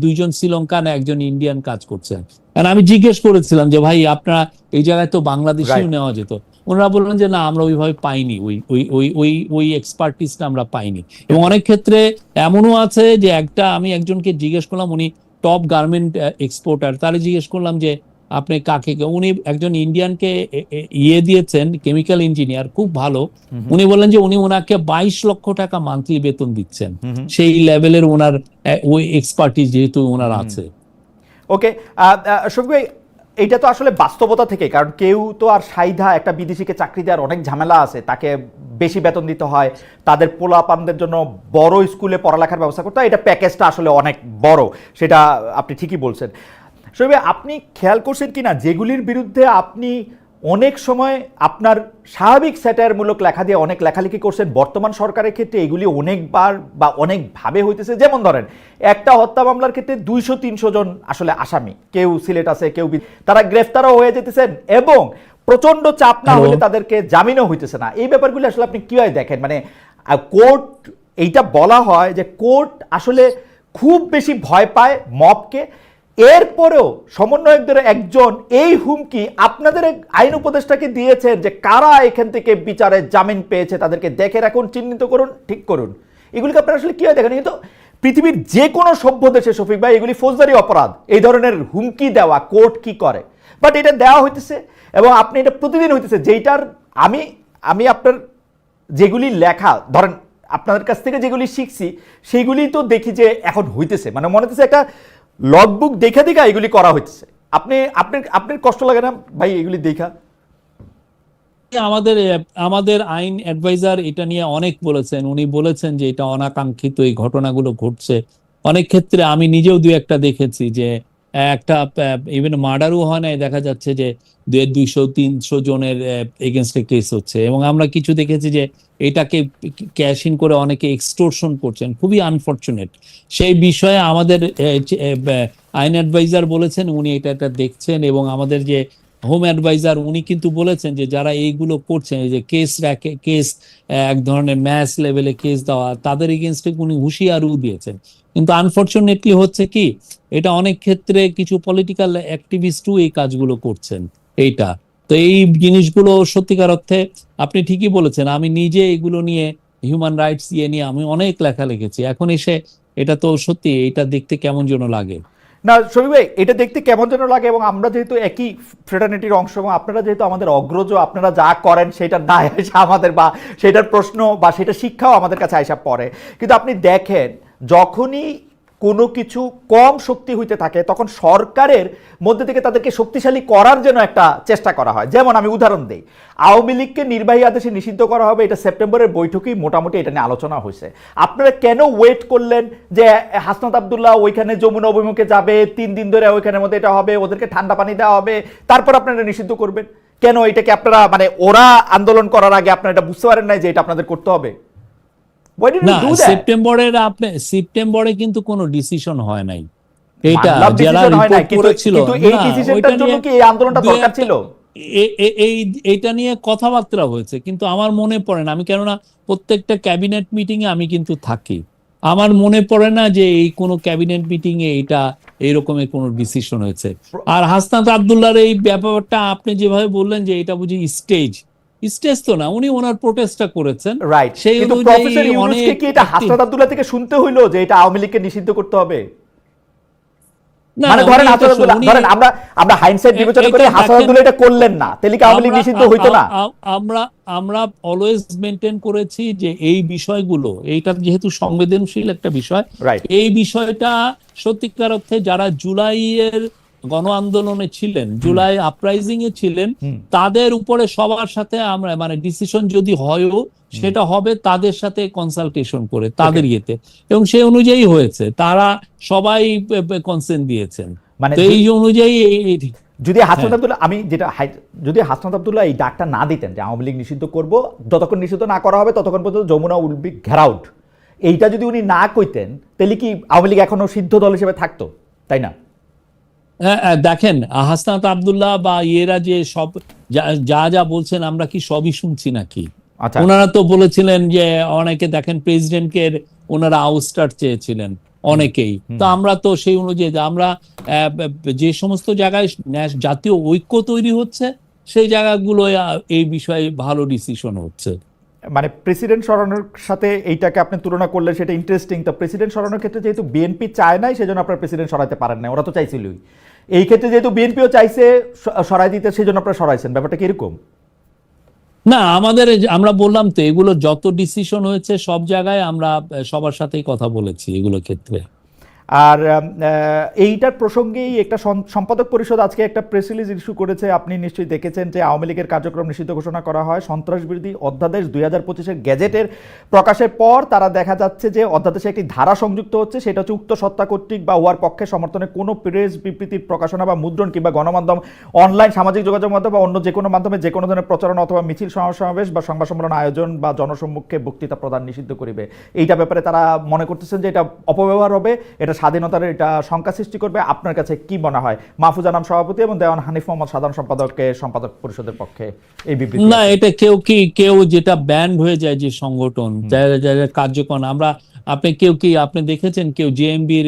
দুইজন শ্রীলঙ্কান, একজন ইন্ডিয়ান কাজ করছেন। কারণ আমি জিজ্ঞেস করেছিলাম যে ভাই আপনারা এই জায়গায় তো বাংলাদেশিও নেওয়া যেত। ওনারা বললেন যে না, আমরা ওইভাবে পাইনি, ওই ওই ওই ওই ওই এক্সপার্টিসটা আমরা পাইনি। এবং অনেক ক্ষেত্রে এমনও আছে যে আমি একজনকে জিজ্ঞেস করলাম, উনি টপ গার্মেন্ট এক্সপোর্টার, তাহলে জিজ্ঞেস করলাম যে আপনি কাকে, উনি একজন ইন্ডিয়ানকে দিয়েছেন, কেমিক্যাল ইঞ্জিনিয়ার, খুব ভালো। উনি বললেন যে উনি ওনাকে ২২ লক্ষ টাকা মান্থলি বেতন দিচ্ছেন, সেই লেভেলের ওনার ওই এক্সপার্টিস যেহেতু ওনার আছে। ওকে, শফিক ভাই, এইটা তো আসলে বাস্তবতা থেকে, কারণ কেউ তো আর সাইধা একটা বিদেশিকে চাকরি দেওয়ার অনেক ঝামেলা আছে, তাকে বেশি বেতন দিতে হয়, তাদের পোলাপানদের জন্য বড় স্কুলে পড়ালেখার ব্যবস্থা করতে হয়, এটা প্যাকেজটা আসলে অনেক বড়, সেটা আপনি ঠিকই বলছেন। শফিক ভাই, আপনি খেয়াল করছেন কিনা যেগুলির বিরুদ্ধে আপনি অনেক সময় আপনার স্বাভাবিক স্যাটায়ারমূলক লেখা দিয়ে অনেক লেখালেখি করছেন, বর্তমান সরকারের ক্ষেত্রে এগুলি অনেকবার বা অনেকভাবে হইতেছে। যেমন ধরেন, একটা হত্যা মামলার ক্ষেত্রে ২০০-৩০০ জন আসলে আসামি, কেউ সিলেট আছে, কেউ তারা গ্রেফতারও হয়ে যেতেছেন এবং প্রচন্ড চাপ না হলে তাদেরকে জামিনও হইতেছে না। এই ব্যাপারগুলি আসলে আপনি কিভাবে দেখেন? মানে কোর্ট, এইটা বলা হয় যে কোর্ট আসলে খুব বেশি ভয় পায় মবকে, এরপরেও সমন্বয়কদের একজন এই হুমকি আপনাদের আইন উপদেষ্টাকে দিয়েছেন যে কারা এখান থেকে বিচারে জামিন পেয়েছে তাদেরকে দেখে রাখুন, চিহ্নিত করুন, ঠিক করুন। এগুলিকে আপনারা আসলে কিভাবে দেখেন? কিন্তু পৃথিবীর যে কোনো সভ্য দেশে শফিক ভাই এগুলি ফৌজদারি অপরাধ, এই ধরনের হুমকি দেওয়া, কোর্ট কি করে, বাট এটা দেওয়া হইতেছে এবং আপনি এটা প্রতিদিন হইতেছে। যেইটার আমি আপনার যেগুলি লেখা, ধরেন আপনাদের কাছ থেকে যেগুলি শিখছি সেইগুলি তো দেখি যে এখন হইতেছে, মানে মনে হচ্ছে একটা লগবুক দেখা দেখা এগুলি করা হচ্ছে। আপনার কষ্ট লাগে না ভাই এগুলি দেখা? আমাদের আইন অ্যাডভাইজার এটা নিয়ে অনেক বলেছেন। উনি বলেছেন যে এটা অনাকাঙ্ক্ষিত, এই ঘটনাগুলো ঘটছে অনেক ক্ষেত্রে। আমি নিজেও দুই একটা দেখেছি যে একটা ইভেন মার্ডারও হয় নাই, দেখা যাচ্ছে যে 200-300 জনের এগেনস্টে কেস হচ্ছে। এবং আমরা কিছু দেখেছি যে এটাকে ক্যাশ ইন করে অনেকে এক্সটোরশন করছেন, খুবই আনফরচুনেট। সেই বিষয়ে আমাদের আইন অ্যাডভাইজার বলেছেন উনি এটা দেখছেন, এবং আমাদের যে হোম অ্যাডভাইজার উনি কিন্তু বলেছেন যে যারা এইগুলো করছেন, এই যে কেস এক ধরনের ম্যাস লেভেলে কেস দেওয়া, তাদের এগেনস্টে উনি হুঁশিয়ারিও দিয়েছেন। কিন্তু আনফরচুনেটলি হচ্ছে কি, এটা অনেক ক্ষেত্রে কিছু পলিটিক্যাল অ্যাক্টিভিস্টও এই কাজগুলো করছেন এইটা। তো এই জিনিসগুলো সত্যিকার অর্থে আপনি ঠিকই বলেছেন, আমি নিজে এগুলো নিয়ে হিউম্যান রাইটস নিয়ে আমি অনেক লেখা লিখেছি। এখন এসে এটা তো সত্যি, এটা দেখতে কেমন যেন লাগে। না শফিক ভাই, এটা দেখতে কেমন যেন লাগে, এবং আমরা যেহেতু একই ফ্রেটার্নিটির অংশ এবং আপনারা যেহেতু আমাদের অগ্রজ, আপনারা যা করেন সেটা না এসে আমাদের, বা সেটার প্রশ্ন বা সেটা শিক্ষাও আমাদের কাছে আইসা পড়ে। কিন্তু আপনি দেখেন যখনই কোনো কিছু কম শক্তি হইতে থাকে তখন সরকারের মধ্যে থেকে তাদেরকে শক্তিশালী করার জন্য একটা চেষ্টা করা হয়। যেমন আমি উদাহরণ দিই, আওয়ামী লীগকে নির্বাহী আদেশে নিষিদ্ধ করা হবে, এটা সেপ্টেম্বরের বৈঠকেই মোটামুটি এটা নিয়ে আলোচনা হয়েছে। আপনারা কেন ওয়েট করলেন যে হাসনাত আবদুল্লাহ ওইখানে যমুনা অভিমুখে যাবে, 3 দিন ধরে ওইখানের মধ্যে এটা হবে, ওদেরকে ঠান্ডা পানি দেওয়া হবে, তারপর আপনারা নিষিদ্ধ করবেন? কেন এটাকে আপনারা মানে ওরা আন্দোলন করার আগে আপনারা এটা বুঝতে পারেন নাই যে এটা আপনাদের করতে হবে? Why did you না, do that? সেপ্টেম্বরে কিন্তু কোনো ডিসিশন হয় নাই। এটা মানলাম যারা decision হয় নাই, রিপোর্ট করেছিল, কিন্তু এই না ডিসিশনটার ওইটা জন্য নিয়ে কি এই আন্দোলনটা দু দরকার একটা ছিল? এইটা নিয়ে কথাবার্তা হয়েছে, কিন্তু আমার মনে পড়ে না, আমি কেননা প্রত্যেকটা ক্যাবিনেট মিটিং এ আমি কিন্তু থাকি, আমার মনে পড়ে না যে এই কোনো ক্যাবিনেট মিটিং এ এটা এইরকমের কোনো ডিসিশন হয়েছে। আর হাসনাত আব্দুল্লাহর এই ব্যাপারটা আপনি যেভাবে বললেন যে এটা বুঝি স্টেজ, স্টেজ তো না, উনি ওনার প্রোটেস্টটা করেছেন, রাইট, সেই কিন্তু অনুযায়ী প্রফেসর ইউনূসকে অনেক কি এটা হাসনাত আব্দুল্লাহ থেকে শুনতে হইলো যে এটা আওয়ামী লীগকে নিষিদ্ধ করতে হবে? না মানে না, ধরেন উনি এটা হাসনাত আব্দুল্লাহ, উনি ধরেন আমরা হাইন্ডসাইট বিবেচনা করি এটা হাসনাত দেখেন, আব্দুল্লাহ এটা করলেন না, তাহলে কি আওয়ামী লীগ আমরা নিষিদ্ধ হইতো না? আমরা আমরা অলওয়েজ মেনটেন করেছি যে এই বিষয়গুলো, এইটা যেহেতু সংবেদনশীল একটা বিষয়, রাইট। এই বিষয়টা সত্যিকার অর্থে যারা জুলাইয়ের গণ আন্দোলনে ছিলেন, জুলাই আপরাইজিং এ ছিলেন, তাদের উপরে সবার সাথে আমরা মানে ডিসিশন যদি হয়ও সেটা হবে তাদের সাথে কনসালটেশন করে, তাদের ইয়েতে, এবং সেই অনুযায়ী হয়েছে, তারা সবাই কনসেন্ট দিয়েছেন, মানে তো এই অনুযায়ী যদি হাসনাত হ্যাঁ। আব্দুল্লাহ, আমি যেটা যদি হাসনাত আব্দুল্লাহ এই ডাকটা না দিতেন যে আওয়ামী লীগ নিষিদ্ধ করব, যতক্ষণ নিষিদ্ধ না করা হবে ততক্ষণ পর্যন্ত যমুনা উইল বি ঘেরাউট, এইটা যদি উনি না কইতেন তাহলে কি আওয়ামী লীগ এখনো সিদ্ধ দল হিসেবে থাকতো, তাই না? দেখেন, হাসনাত আব্দুল্লাহ বা ইয়েরা যে সব যা যা বলছেন আমরা কি সবই শুনছি নাকি? আচ্ছা, ওনারা তো বলেছিলেন যে অনেকে দেখেন প্রেসিডেন্টকে ওনারা আউটস্টার চেয়েছিলেন অনেকেই, তো আমরা তো সেই অনুযায়ী আমরা যে সমস্ত জায়গায় জাতীয় ঐক্য তৈরি হচ্ছে সেই জায়গাগুলো এই বিষয়ে ভালো ডিসিশন হচ্ছে। মানে প্রেসিডেন্ট সরানোর সাথে এইটাকে আপনি তুলনা করলে সেটা ইন্টারেস্টিং। তো প্রেসিডেন্ট সরানোর ক্ষেত্রে যেহেতু বিএনপি চায় নাই, সেজন্য আপনারা প্রেসিডেন্ট সরাতে পারেন না, ওরা তো চাইছিলই। এই ক্ষেত্রে যেহেতু বিএনপিও চাইছে সরাই দিতে, সেজন্য আপনারা সরাইছেন, ব্যাপারটা কি এরকম? না, আমরা বললাম তো এগুলো যত ডিসিশন হয়েছে সব জায়গায় আমরা সবার সাথেই কথা বলেছি এগুলো ক্ষেত্রে। আর এইটার প্রসঙ্গেই একটা সম্পাদক পরিষদ আজকে একটা প্রেস রিলিজ ইস্যু করেছে, আপনি নিশ্চয়ই দেখেছেন, যে আওয়ামী লীগের কার্যক্রম নিষিদ্ধ ঘোষণা করা হয়। সন্ত্রাসবিরোধী অধ্যাদেশ 2025-এর গেজেটের প্রকাশের পর তারা দেখা যাচ্ছে যে অধ্যাদেশে একটি ধারা সংযুক্ত হচ্ছে, সেটা হচ্ছে উক্ত সত্তা কর্তৃক বা উহার পক্ষে সমর্থনে কোনো প্রেস বিবৃতির প্রকাশনা বা মুদ্রণ কিংবা গণমাধ্যম, অনলাইন সামাজিক যোগাযোগ মাধ্যম বা অন্য যে কোনো মাধ্যমে যে কোনো ধরনের প্রচারণা অথবা মিছিল সমাবেশ বা সংবাদ সম্মেলন আয়োজন বা জনসম্মুখে বক্তৃতা প্রদান নিষিদ্ধ করিবে। এইটা ব্যাপারে তারা মনে করতেছেন যে এটা অপব্যবহার হবে, এটা স্বাধীনতার এটা শঙ্কা সৃষ্টি করবে। আপনার কাছে কি মনে হয়? মাহফুজা নাম সভাপতি এবং দেওয়ান হানিফ মোহাম্মদ সাধারণ সম্পাদক পরিষদের পক্ষে এই বিবৃতি। না, এটা কেউ যেটা ব্যান্ড হয়ে যায় যে সংগঠন যারা কার্যক্রম, আপনি দেখেছেন কেউ জেএমবির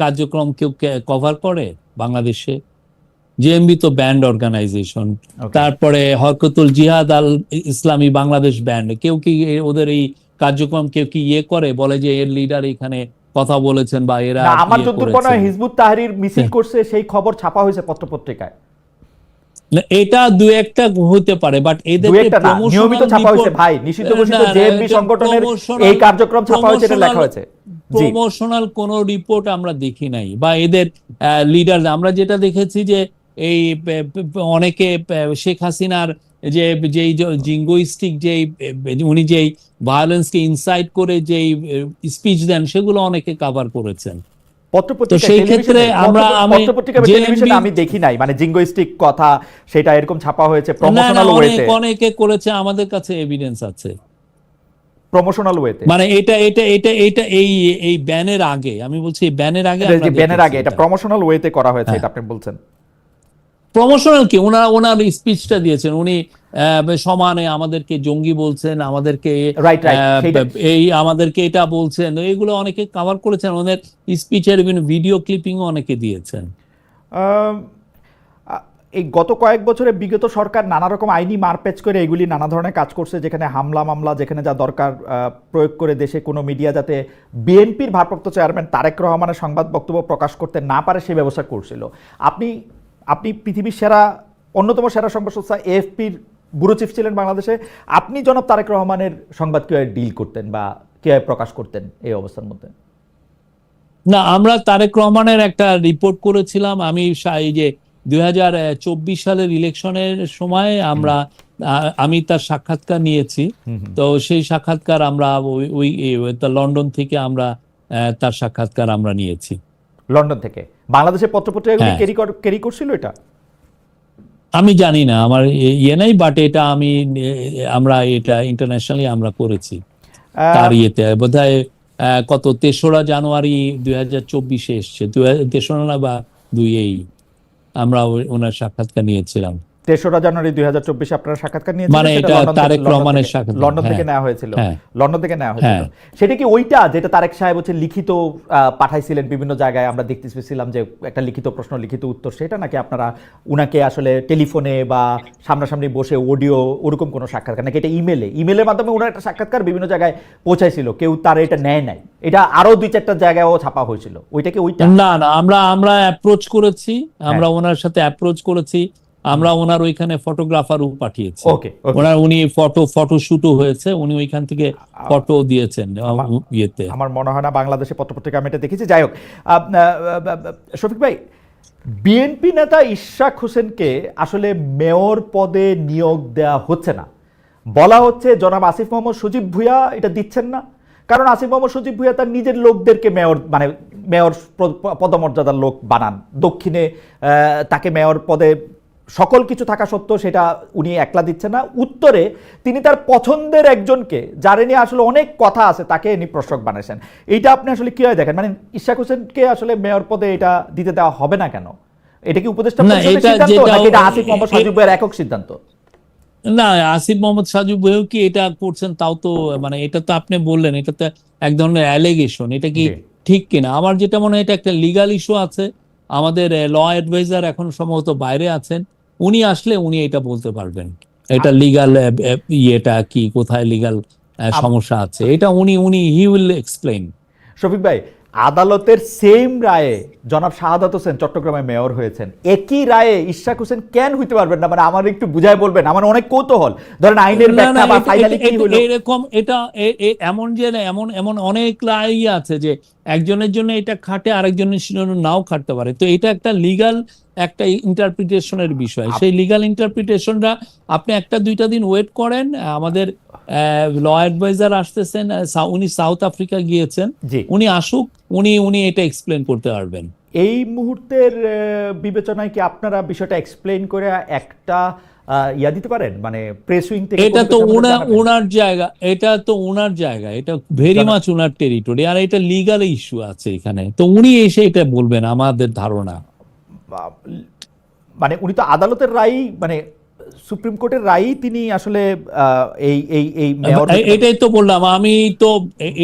কার্যক্রম কেউ কভার করে বাংলাদেশে? জেএমবি তো ব্যান্ড অর্গানাইজেশন। তারপরে হরকতুল জিহাদ আল ইসলামী বাংলাদেশ ব্যান্ড, কেউ কি ওদের এই কার্যক্রম কেউ কি করে, বলে যে এর লিডার এখানে কথা বলেছেন বা এরা আমার যতদূর মনে হয় হিজবুত তাহরির মিছিল করছে, সেই খবর ছাপা হয়েছে পত্রপত্রিকায়। এটা দু একটা হতে পারে, বাট এদেরকে নিয়মিত ছাপা হয়েছে ভাই, নিষিদ্ধ ঘোষিত জেএমবি সংগঠনের এই কার্যক্রম ছাপা হয়েছে, এটা লেখা হয়েছে। প্রমোশনাল কোন রিপোর্ট আমরা দেখি নাই, বা এদের লিডার, আমরা যেটা দেখেছি যে এই অনেকে শেখ হাসিনার যে যেই জিঙ্গোইস্টিক যেই উনি যেই ভায়োলেন্সকে ইনসাইট করে যেই স্পিচ দেন সেগুলো অনেকে কভার করেছেন। তো সেই ক্ষেত্রে আমি দেখি নাই, মানে জিঙ্গোইস্টিক কথা সেটা এরকম ছাপা হয়েছে প্রমোশনাল ওয়েতে। অনেকে করেছে, আমাদের কাছে এভিডেন্স আছে প্রমোশনাল ওয়েতে। মানে এটা এই ব্যানের আগে, আমি বলছি ব্যানের আগে, ব্যানের আগে এটা প্রমোশনাল ওয়েতে করা হয়েছে, এটা আপনি বলছেন। প্রমোশনাল কি, ওনার স্পিচটা দিয়েছেন, উনি সমানে আমাদেরকে জঙ্গি বলছেন, আমাদেরকে আমাদেরকে এটা বলছেন, এগুলো অনেকে কভার করেছেন, ওদের স্পিচের বিভিন্ন ভিডিও ক্লিপিং অনেকে দিয়েছেন। এই গত কয়েক বছরে বিগত সরকার নানা রকম আইনি মারপ্যাচ করে এগুলি নানা ধরনের কাজ করছে, যেখানে হামলা মামলা যেখানে যা দরকার প্রয়োগ করে দেশে কোনো মিডিয়া যাতে বিএনপির ভারপ্রাপ্ত চেয়ারম্যান তারেক রহমানের সংবাদ বক্তব্য প্রকাশ করতে না পারে সেই ব্যবস্থা করছিল। আপনি পৃথিবীর অন্যতম সেরা সংবাদ সংস্থা এএফপির ব্যুরো চিফ ছিলেন বাংলাদেশে। আপনি জনাব তারেক রহমানের সংবাদ কিভাবে ডিল করতেন বা কিভাবে প্রকাশ করতেন এই অবস্থার মধ্যে? না, আমরা তারেক রহমানের একটা রিপোর্ট করেছিলাম, আমি এই যে 2024 সালের ইলেকশনের সময় আমি তার সাক্ষাৎকার নিয়েছি, তো সেই সাক্ষাৎকার আমরা ওই লন্ডন থেকে আমরা তার সাক্ষাৎকার আমরা নিয়েছি। লন্ডন থেকে বাংলাদেশের পত্রপত্রিকাগুলো ক্যারি করছিল এটা? আমি জানি না, আমার ইয়ে নাই, বাট এটা আমরা এটা ইন্টারন্যাশনালি আমরা করেছি আহ, তার ইয়েতে বোধহয় কত 3রা জানুয়ারি 2024 এসছে, 3রা না বা 2 আমরা ওনার সাক্ষাৎকার নিয়েছিলাম। 3রা জানুয়ারি 2024 আপনারা সাক্ষাৎকার নিয়েছিলেন, মানে সেটা এটা লন্ডন থেকে তারেক রহমানের সাক্ষাৎকার। লন্ডন থেকে হ্যাঁ, নেওয়া হয়েছিল। হ্যাঁ, লন্ডন থেকে নেওয়া হয়েছিল। হ্যাঁ। সেটা কি ওইটা যেটা তারেক সাহেব হচ্ছে লিখিত পাঠাইছিলেন বিভিন্ন জায়গায়, আমরা দেখতে পেয়েছিলাম যে একটা লিখিত প্রশ্ন লিখিত উত্তর, সেটা নাকি আপনারা উনাকে আসলে টেলিফোনে বা সামনাসামনি বসে অডিও ওরকম কোনো সাক্ষাৎকার, নাকি এটা ইমেলের মাধ্যমে ওনার একটা সাক্ষাৎকার বিভিন্ন জায়গায় পৌঁছাইছিল, কেউ তার এটা নেয় নাই, এটা আরো 2-4টা জায়গায়ও ছাপা হয়েছিল, ওইটা কি ওইটা? না না, আমরা অ্যাপ্রোচ করেছি, আমরা ওনার সাথে অ্যাপ্রোচ করেছি, আমরা ওনার ওইখানে ফটোগ্রাফারও পাঠিয়েছি। ওকে ওকে। উনি ফটো শুটও হয়েছে, উনি ওইখান থেকে ফটো দিয়েছেন ইয়েতে। আমার মনে হয় না বাংলাদেশে পত্রপত্রিকা আমি এটা দেখেছি। যাই হোক, শফিক ভাই, বিএনপি নেতা ইশরাক হোসেনকে আসলে মেয়র পদে নিয়োগ দেয়া হচ্ছে না, বলা হচ্ছে জনাব আসিফ মোহাম্মদ সজীব ভুঁইয়া এটা দিচ্ছেন না, কারণ আসিফ মোহাম্মদ সজীব ভুঁইয়া তার নিজের লোকদেরকে মেয়র মানে মেয়র পদমর্যাদার লোক বানান, দক্ষিণে তাকে মেয়র পদে সকল কিছু থাকা সত্ত্বেও সেটা উনি একলা দিচ্ছেন না, উত্তরে তিনি তার পছন্দের একজনকে, যারে নিয়ে আসলে অনেক কথা আছে, তাকে ইনি প্রশাসক বানাইছেন। এইটা আপনি আসলে কি হয় দেখেন, মানে ইশরাক হোসেনকে আসলে মেয়র পদে এটা দিতে দেওয়া হবে না কেন? এটা কি উপদেষ্টা পরিষদের সিদ্ধান্ত নাকি এটা আসিফ মোহাম্মদ সজীব ভুঁইয়ার একক সিদ্ধান্ত? না, আসিফ মোহাম্মদ সাজু বহেও কি এটা করছেন তাও তো, মানে এটা তো আপনি বললেন এটা তো এক ধরনের অ্যালিগেশন, এটা কি জি। ঠিক কিনা? আমার যেটা মনে হয় এটা একটা লিগাল ইস্যু আছে। আমাদের ল অ্যাডভাইজার এখন সম্ভবত বাইরে আছেন, উনি আসলে উনি এটা বলতে পারবেন এটা লিগাল ইয়েটা কি, কোথায় লিগাল সমস্যা আছে, এটা উনি উনি হি উইল এক্সপ্লেইন। শফিক ভাই, আদালতের সেম রায়ে জনাব শাহাদাত হোসেন চট্টগ্রামে মেয়র হয়েছেন, একই রায়ে ইশরাক হোসেন কেন হইতে পারবেন না? মানে আমার একটু বুঝাই বলবেন, আমার অনেক কৌতূহল। ধরেন আইনের না না, ব্যাখ্যা বা ফাইনালি কি হলো? এরকম এটা এমন যে না, এমন এমন অনেক লাই আছে যে একজনের জন্য এটা খাটে, আরেকজনের জন্য নাও খাটতে পারে। তো এটা একটা লিগাল একটা ইন্টারপ্রিটেশনের বিষয়, সেই লিগাল ইন্টারপ্রিটেশনটা আপনি 1-2টা দিন ওয়েট করেন। আমাদের ল অ্যাডভাইজার আসতেছেন, উনি সাউথ আফ্রিকা গিয়েছেন, জি। উনি আসুক, উনি উনি এটা এক্সপ্লেন করতে পারবেন। এই মুহূর্তের বিবেচনায় কি আপনারা বিষয়টা এক্সপ্লেইন করে একটা ইয়া দিতে পারেন, মানে প্রেস উইং থেকে এটা কোনো তো কিছু আমাদের জানাবেন? ওনার জায়গা, এটা তো ওনার জায়গা, এটা ভেরি মাচ ওনার টেরিটরি, আর এটা লিগাল ইস্যু আছে এখানে, তো উনি এসে এটা বলবেন আমাদের ধারণা। বা- মানে উনি তো আদালতের রায়, মানে সুপ্রিম কোর্টের রায়ই তিনি আসলে এই এই এই মেয়র এটাই তো বললাম আমি, তো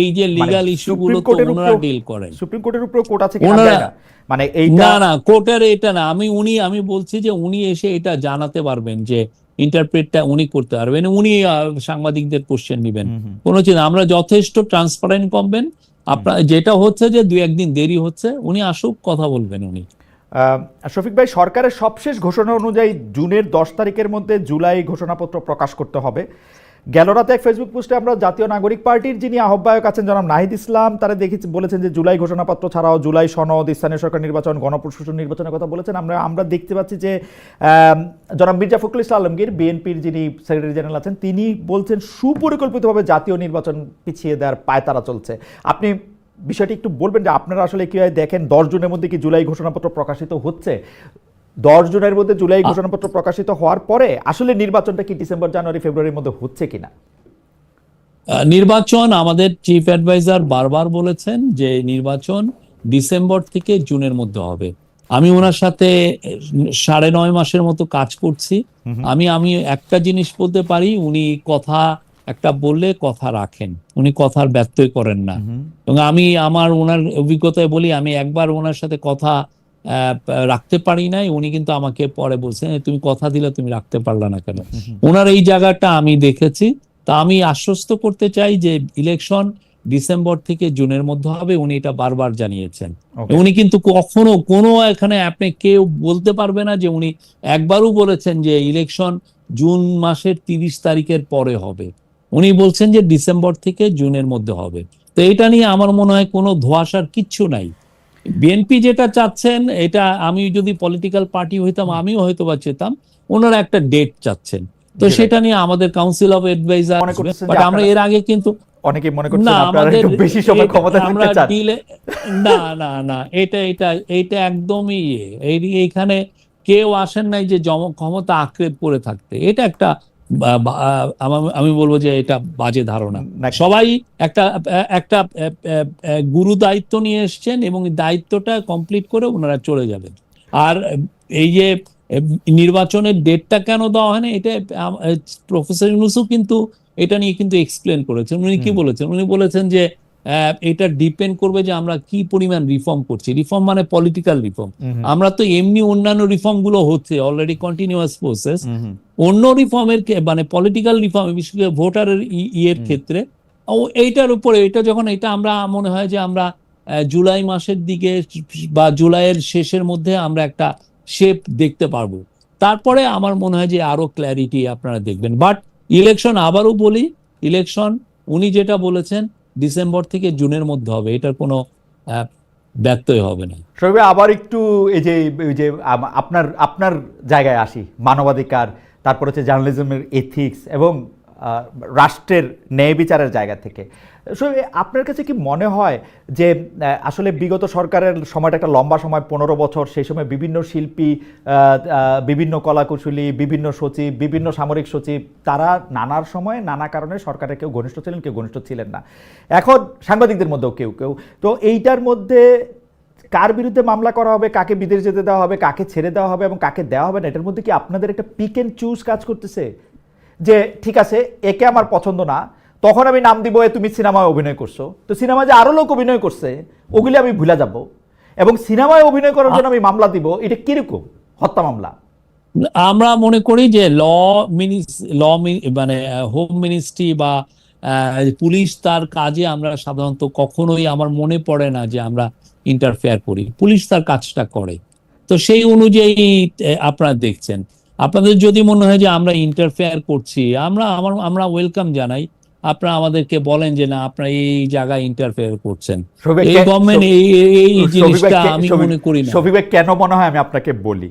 এই যে মানে লিগাল ইস্যু গুলো সুপ্রিম তো কোর্টের ওনারা উপর ডিল করেন। সুপ্রিম কোর্টের উপর কোর্ট আছে কিনা আমি ওনারা জানি না, মানে এইটা না না, কোর্টের এটা না, আমি বলছি যে উনি এসে এটা জানাতে পারবেন, যে ইন্টারপ্রেটটা উনি করতে পারবেন, উনি সাংবাদিকদের কোশ্চেন নেবেন, কোনো চিন্তা, আমরা যথেষ্ট ট্রান্সপারেন্ট করবেন। আপনার যেটা হচ্ছে যে 2-1 দিন দেরি হচ্ছে, উনি আসুক, কথা বলবেন উনি। শফিক ভাই, সরকারের সবশেষ ঘোষণা অনুযায়ী জুনের 10 তারিখের মধ্যে জুলাই ঘোষণাপত্র প্রকাশ করতে হবে। গেল রাতে এক ফেসবুক পোস্টে আমরা জাতীয় নাগরিক পার্টির যিনি আহ্বায়ক আছেন জনাব নাহিদ ইসলাম, তারা দেখেছি বলেছেন যে জুলাই ঘোষণাপত্র ছাড়াও জুলাই সনদ, স্থানীয় সরকার নির্বাচন, গণপ্রশাসন নির্বাচনের কথা বলেছেন। আমরা দেখতে পাচ্ছি যে জনাব মির্জা ফখরুল ইসলাম আলমগীর, বিএনপির যিনি সেক্রেটারি জেনারেল আছেন, তিনি বলছেন সুপরিকল্পিতভাবে জাতীয় নির্বাচন পিছিয়ে দেওয়ার পায়তারা চলছে। আপনি বিষয়টি একটু বলবেন যে আপনারা আসলে কিভাবে দেখেন? 10 জুনের মধ্যে কি জুলাই ঘোষণাপত্র প্রকাশিত হচ্ছে? 10 জুনের মধ্যে জুলাই ঘোষণাপত্র প্রকাশিত হওয়ার পরে আসলে নির্বাচনটা কি ডিসেম্বর, জানুয়ারি, ফেব্রুয়ারির মধ্যে হচ্ছে কিনা? নির্বাচন, আমাদের চিফ অ্যাডভাইজার বারবার বলেছেন যে নির্বাচন ডিসেম্বর থেকে জুনের মধ্যে হবে। আমি ওনার সাথে 9.5 মাসের মতো কাজ করছি। আমি একটা জিনিস বলতে পারি, উনি কথা একটা বললে কথা রাখেন, উনি কথার ব্যত্যয় করেন না। এবং আমি ওনার অভিজ্ঞতায় বলি, আমি একবার ওনার সাথে কথা রাখতে পারি নাই, উনি কিন্তু আমাকে পরে বলছেন তুমি কথা দিলে তুমি রাখতে পারলা না কেন। ওনার এই জায়গাটা আমি দেখেছি। তা আমি আশ্বস্ত করতে চাই যে ইলেকশন ডিসেম্বর থেকে জুনের মধ্যে হবে, উনি এটা বারবার জানিয়েছেন। উনি কিন্তু কখনো কোনো এখানে আপনি কেউ বলতে পারবে না যে উনি একবারও বলেছেন যে ইলেকশন জুন মাসের 30 তারিখের পরে হবে। উনি বলছেন যে ডিসেম্বর থেকে জুনের মধ্যে হবে। তো এটা নিয়ে আমার মনে হয় কোনো ধোঁয়াশার কিচ্ছু নাই। বিএনপি যেটা চাচ্ছেন, এটা আমি যদি পলিটিক্যাল পার্টি হইতাম আমিও হয়তো বা চেতাম, ওনারা একটা ডেট চাচ্ছেন। তো সেটা নিয়ে আমাদের কাউন্সিল অফ অ্যাডভাইজার, বাট আমরা এর আগে কিন্তু অনেকেই মনে করছেন না, আপনারা আমাদের একটু বেশি সময় ক্ষমতা আমরা থাকতে চান। ডিলে না না না, এটা এটা এটা একদমই এইখানে কেউ আসেন নাই যে ক্ষমতা আঁকড়ে পড়ে থাকতে। এটা একটা আমি বলবো যে এটা বাজে ধারণা। নাকি? সবাই একটা একটা গুরু দায়িত্ব নিয়ে এসছেন এবং এই দায়িত্বটা কমপ্লিট করে ওনারা চলে যাবেন। আর এই যে নির্বাচনের ডেটটা কেন দেওয়া হয় না, এটা প্রফেসর ইউনূসও কিন্তু এটা নিয়ে কিন্তু এক্সপ্লেন করেছেন। উনি কি বলেছেন? উনি বলেছেন যে এটা ডিপেন্ড করবে যে আমরা কি পরিমাণ রিফর্ম করছি। রিফর্ম মানে পলিটিক্যাল রিফর্ম। আমরা তো এমনি অন্যান্য রিফর্ম গুলো হচ্ছে অলরেডি কন্টিনিউয়াস প্রসেস। অন্য রিফর্মের মানে পলিটিক্যাল রিফর্ম, বিশেষ করে ভোটারের ইয়ের ক্ষেত্রে এইটার উপরে, এটা যখন এটা আমরা মনে হয় যে আমরা জুলাই মাসের দিকে বা জুলাইয়ের শেষের মধ্যে আমরা একটা শেপ দেখতে পারবো। তারপরে আমার মনে হয় যে আরো ক্ল্যারিটি আপনারা দেখবেন। বাট ইলেকশন, আবারও বলি, ইলেকশন উনি যেটা বলেছেন ডিসেম্বর থেকে জুনের মধ্যে হবে, এটার কোনো ব্যত্যয় হবে না। শরীফ ভাই, আবার একটু এই যে আপনার আপনার জায়গায় আসি, মানবাধিকার, তারপর হচ্ছে জার্নালিজমের এথিক্স এবং রাষ্ট্রের ন্যায় বিচারের জায়গা থেকে। শরীফ, আপনার কাছে কি মনে হয় যে আসলে বিগত সরকারের সময়টা একটা লম্বা সময়, 15 বছর, সেই সময় বিভিন্ন শিল্পী, বিভিন্ন কলাকুশলী, বিভিন্ন সচিব, বিভিন্ন সামরিক সচিব, তারা নানার সময় নানা কারণে সরকারের কেউ ঘনিষ্ঠ ছিলেন, কেউ ঘনিষ্ঠ ছিলেন না। এখন সাংবাদিকদের মধ্যেও কেউ কেউ, তো এইটার মধ্যে কার বিরুদ্ধে মামলা করা হবে, কাকে বিদেশ যেতে দেওয়া হবে, কাকে ছেড়ে দেওয়া হবে এবং কাকে দেওয়া হবে না, এটার মধ্যে কি আপনাদের একটা পিক অ্যান্ড চুজ কাজ করতেছে? যে ঠিক আছে, একে আমার পছন্দ না, তখন আমি নাম দিব তুমি সিনেমায় অভিনয় করছো, তো সিনেমায় যে আরো লোক অভিনয় করছে ওগুলি আমি ভুলে যাব এবং সিনেমায় অভিনয় করার জন্য আমি মামলা দিব, এটা কিরকম হত্যা মামলা? আমরা মনে করি যে মানে হোম মিনিস্ট্রি বা পুলিশ তার কাজে আমরা সাধারণত কখনোই, আমার মনে পড়ে না যে আমরা ইন্টারফেয়ার করি। পুলিশ তার কাজটা করে, তো সেই অনুযায়ী আপনারা দেখছেন। আপনাদের যদি মনে হয় যে আমরা ইন্টারফেয়ার করছি, আমরা ওয়েলকাম জানাই। আপনারা আমাদেরকে বলেন যে না, আপনারা এই জায়গায় ইন্টারফেয়ার করছেন। এই গভর্নমেন্ট এই জিনিসটা আমি মনে করি না। শফিক ভাই, কেন মনে হয় আমি আপনাকে বলি,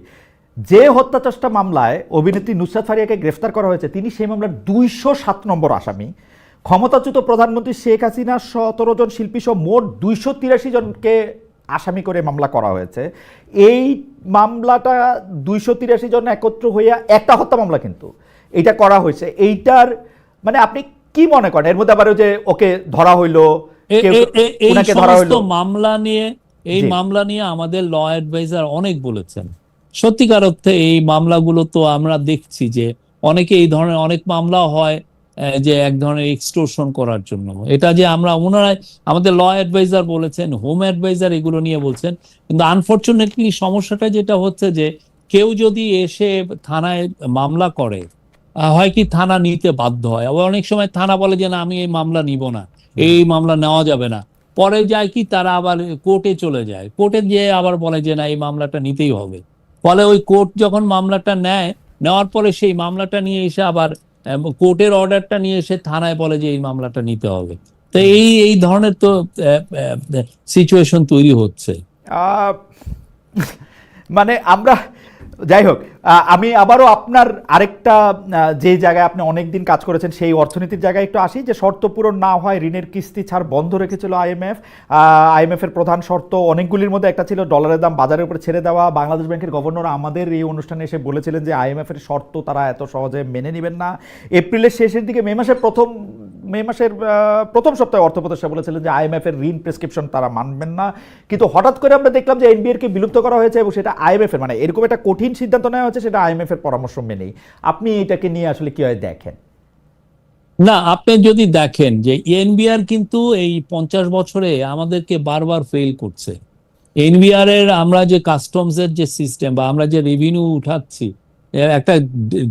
যে হত্যা চেষ্টা মামলায় অভিনেত্রী নুসরাত ফারিয়াকে গ্রেফতার করা হয়েছে, তিনি সেই মামলার 207 নম্বর আসামি। ক্ষমতাচ্যুত প্রধানমন্ত্রী শেখ হাসিনা 17 জন শিল্পী সহ মোট 283 জনকে আসামি করে মামলা করা হয়েছে। এই মামলাটা 283 জন একত্র হইয়া একটা হত্যা মামলা কিন্তু এইটা করা হয়েছে। এইটার মানে আপনি কি মনে করেন, এর মধ্যে আবার যে ওকে ধরা হইলো, ওনাকে ধরা হইলো এই মামলা নিয়ে আমাদের ল অ্যাডভাইজার অনেক বলেছেন। সত্যিকার অর্থে এই মামলাগুলো তো আমরা দেখছি যে অনেকে এই ধরনের অনেক মামলা হয় যে এক ধরনের এক্সটোরশন করার জন্য। এটা যে ওনারাই আমাদের ল অ্যাডভাইজার বলেছেন, হোম অ্যাডভাইজার এগুলো নিয়ে বলছেন। কিন্তু আনফরচুনেটলি সমস্যাটা যেটা হচ্ছে যে কেউ যদি এসে থানায় মামলা করে, হয় কি থানা নিতে বাধ্য হয়। আবার অনেক সময় থানা বলে যে না, আমি এই মামলা নিব না, এই মামলা নেওয়া যাবে না। পরে যায় কি, তারা আবার কোর্টে চলে যায়, কোর্টে গিয়ে আবার বলে যে না, এই মামলাটা নিতেই হবে। ফলে ওই কোর্ট যখন মামলাটা নেওয়ার পরে সেই মামলাটা নিয়ে এসে আবার কোর্টের অর্ডারটা নিয়ে এসে থানায় বলে যে এই মামলাটা নিতে হবে। তো এই ধরনের তো সিচুয়েশন তৈরি হচ্ছে। মানে আমরা, যাই হোক, আমি আবারও আপনার আরেকটা যে জায়গায় আপনি অনেকদিন কাজ করেছেন সেই অর্থনীতির জায়গায় একটু আসি। যে শর্ত পূরণ না হয় ঋণের কিস্তি ছাড় বন্ধ রেখেছিল আইএমএফের প্রধান শর্ত অনেকগুলির মধ্যে একটা ছিল ডলারের দাম বাজারের উপরে ছেড়ে দেওয়া। বাংলাদেশ ব্যাংকের গভর্নর আমাদের এই অনুষ্ঠানে এসে বলেছিলেন যে আইএমএফের শর্ত তারা এত সহজে মেনে নেবেন না। এপ্রিলের শেষের দিকে মে মাসের প্রথম সপ্তাহে অর্থ উপদেষ্টা বলেছিলেন যে আইএমএফের ঋণ প্রেসক্রিপশন তারা মানবেন না। কিন্তু হঠাৎ করে আমরা দেখলাম যে এনবিআর কে বিলুপ্ত করা হয়েছে এবং সেটা আইএমএফের, মানে এরকম একটা কঠিন সিদ্ধান্ত নেওয়া হয়েছে, সেটা আইএমএফ এর পরামর্শ মেনেই। আপনি এটাকে নিয়ে আসলে কিভাবে দেখেন? না, আপনি যদি দেখেন যে এনবিআর কিন্তু এই 50 বছরে আমাদেরকে বারবার ফেল করছে। এনবিআর এর আমরা যে কাস্টমস এর যে সিস্টেম বা আমরা যে রেভিনিউ উঠাচ্ছি, একটা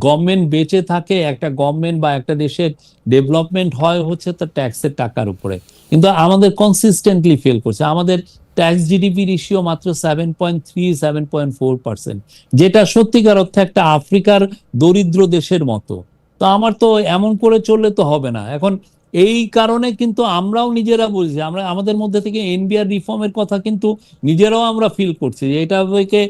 গভর্নমেন্ট বেঁচে থাকে, একটা গভর্নমেন্ট বা একটা দেশের ডেভেলপমেন্ট হয় হচ্ছে তার ট্যাক্সের টাকার উপরে। কিন্তু আমাদের কনসিস্টেন্টলি ফেল করছে। আমাদের ট্যাক্স জিডিপি রেশিও মাত্র 7.3-7.4%, যেটা সত্যিকার অর্থে একটা আফ্রিকার দরিদ্র দেশের মতো। তো আমার তো এমন করে চললে তো হবে না। এখন এই কারণে কিন্তু আমরাও নিজেরা বলছি, আমাদের মধ্যে থেকে এনবিআর রিফর্মের কথা কিন্তু নিজেরাও আমরা ফিল করছি যে এটাকে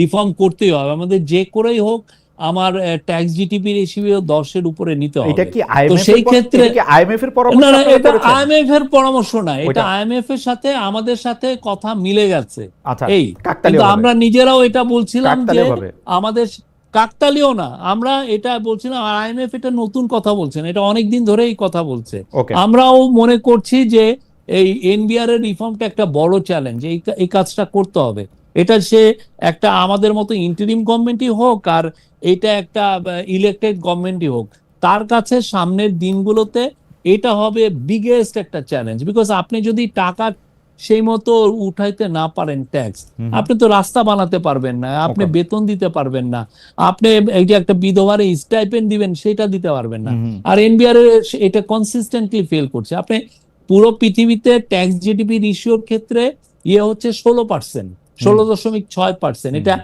রিফর্ম করতেই হবে আমাদের, যে করেই হোক। আমার ট্যাক্স জিডিপি রেশিও 10-এর উপরে নিতে এটা হবে। কি তো সেই ক্ষেত্রে আইএমএফ এর পরামর্শ না না, আপনারা এটা করেছেন? আইএমএফ এর পরামর্শ না, এটা ওইটা আইএমএফ এর সাথে আমাদের সাথে কথা মিলে গেছে। আচ্ছা, এই কিন্তু কাকতালীয় ভাবে, আমরা নিজেরাও এটা বলছিলাম যে কাকতালীয় ভাবে। আমাদের কাকতালীয় না, আমরা এটা বলছিলাম, আর আইএমএফ এটা নতুন কথা বলছেন, এটা অনেকদিন ধরে এই কথা বলছে। ওকে, আমরাও মনে করছি যে এই এনবিআর এর রিফর্মটা একটা বড় চ্যালেঞ্জ, এই কাজটা করতে হবে। এটা সে একটা আমাদের মতো ইন্টারিম গভর্নমেন্টই হোক আর এটা একটা ইলেক্টেড গভর্নমেন্টই হোক, তার কাছে সামনের দিনগুলোতে এটা হবে বিগেস্ট একটা চ্যালেঞ্জ। বিকজ আপনি যদি টাকা সেই মতো উঠাইতে না পারেন ট্যাক্স, আপনি তো রাস্তা বানাতে পারবেন না, আপনি ওকে, বেতন দিতে পারবেন না, আপনি এই যে একটা বিধবার স্টাইপেন্ড দিবেন সেটা দিতে পারবেন না। আর এনবিআর এটা কনসিস্টেন্টলি ফেল করছে। আপনি পুরো পৃথিবীতে ট্যাক্স জিডিপি রেশিওর ক্ষেত্রে হচ্ছে 16%, 16.6%, এটা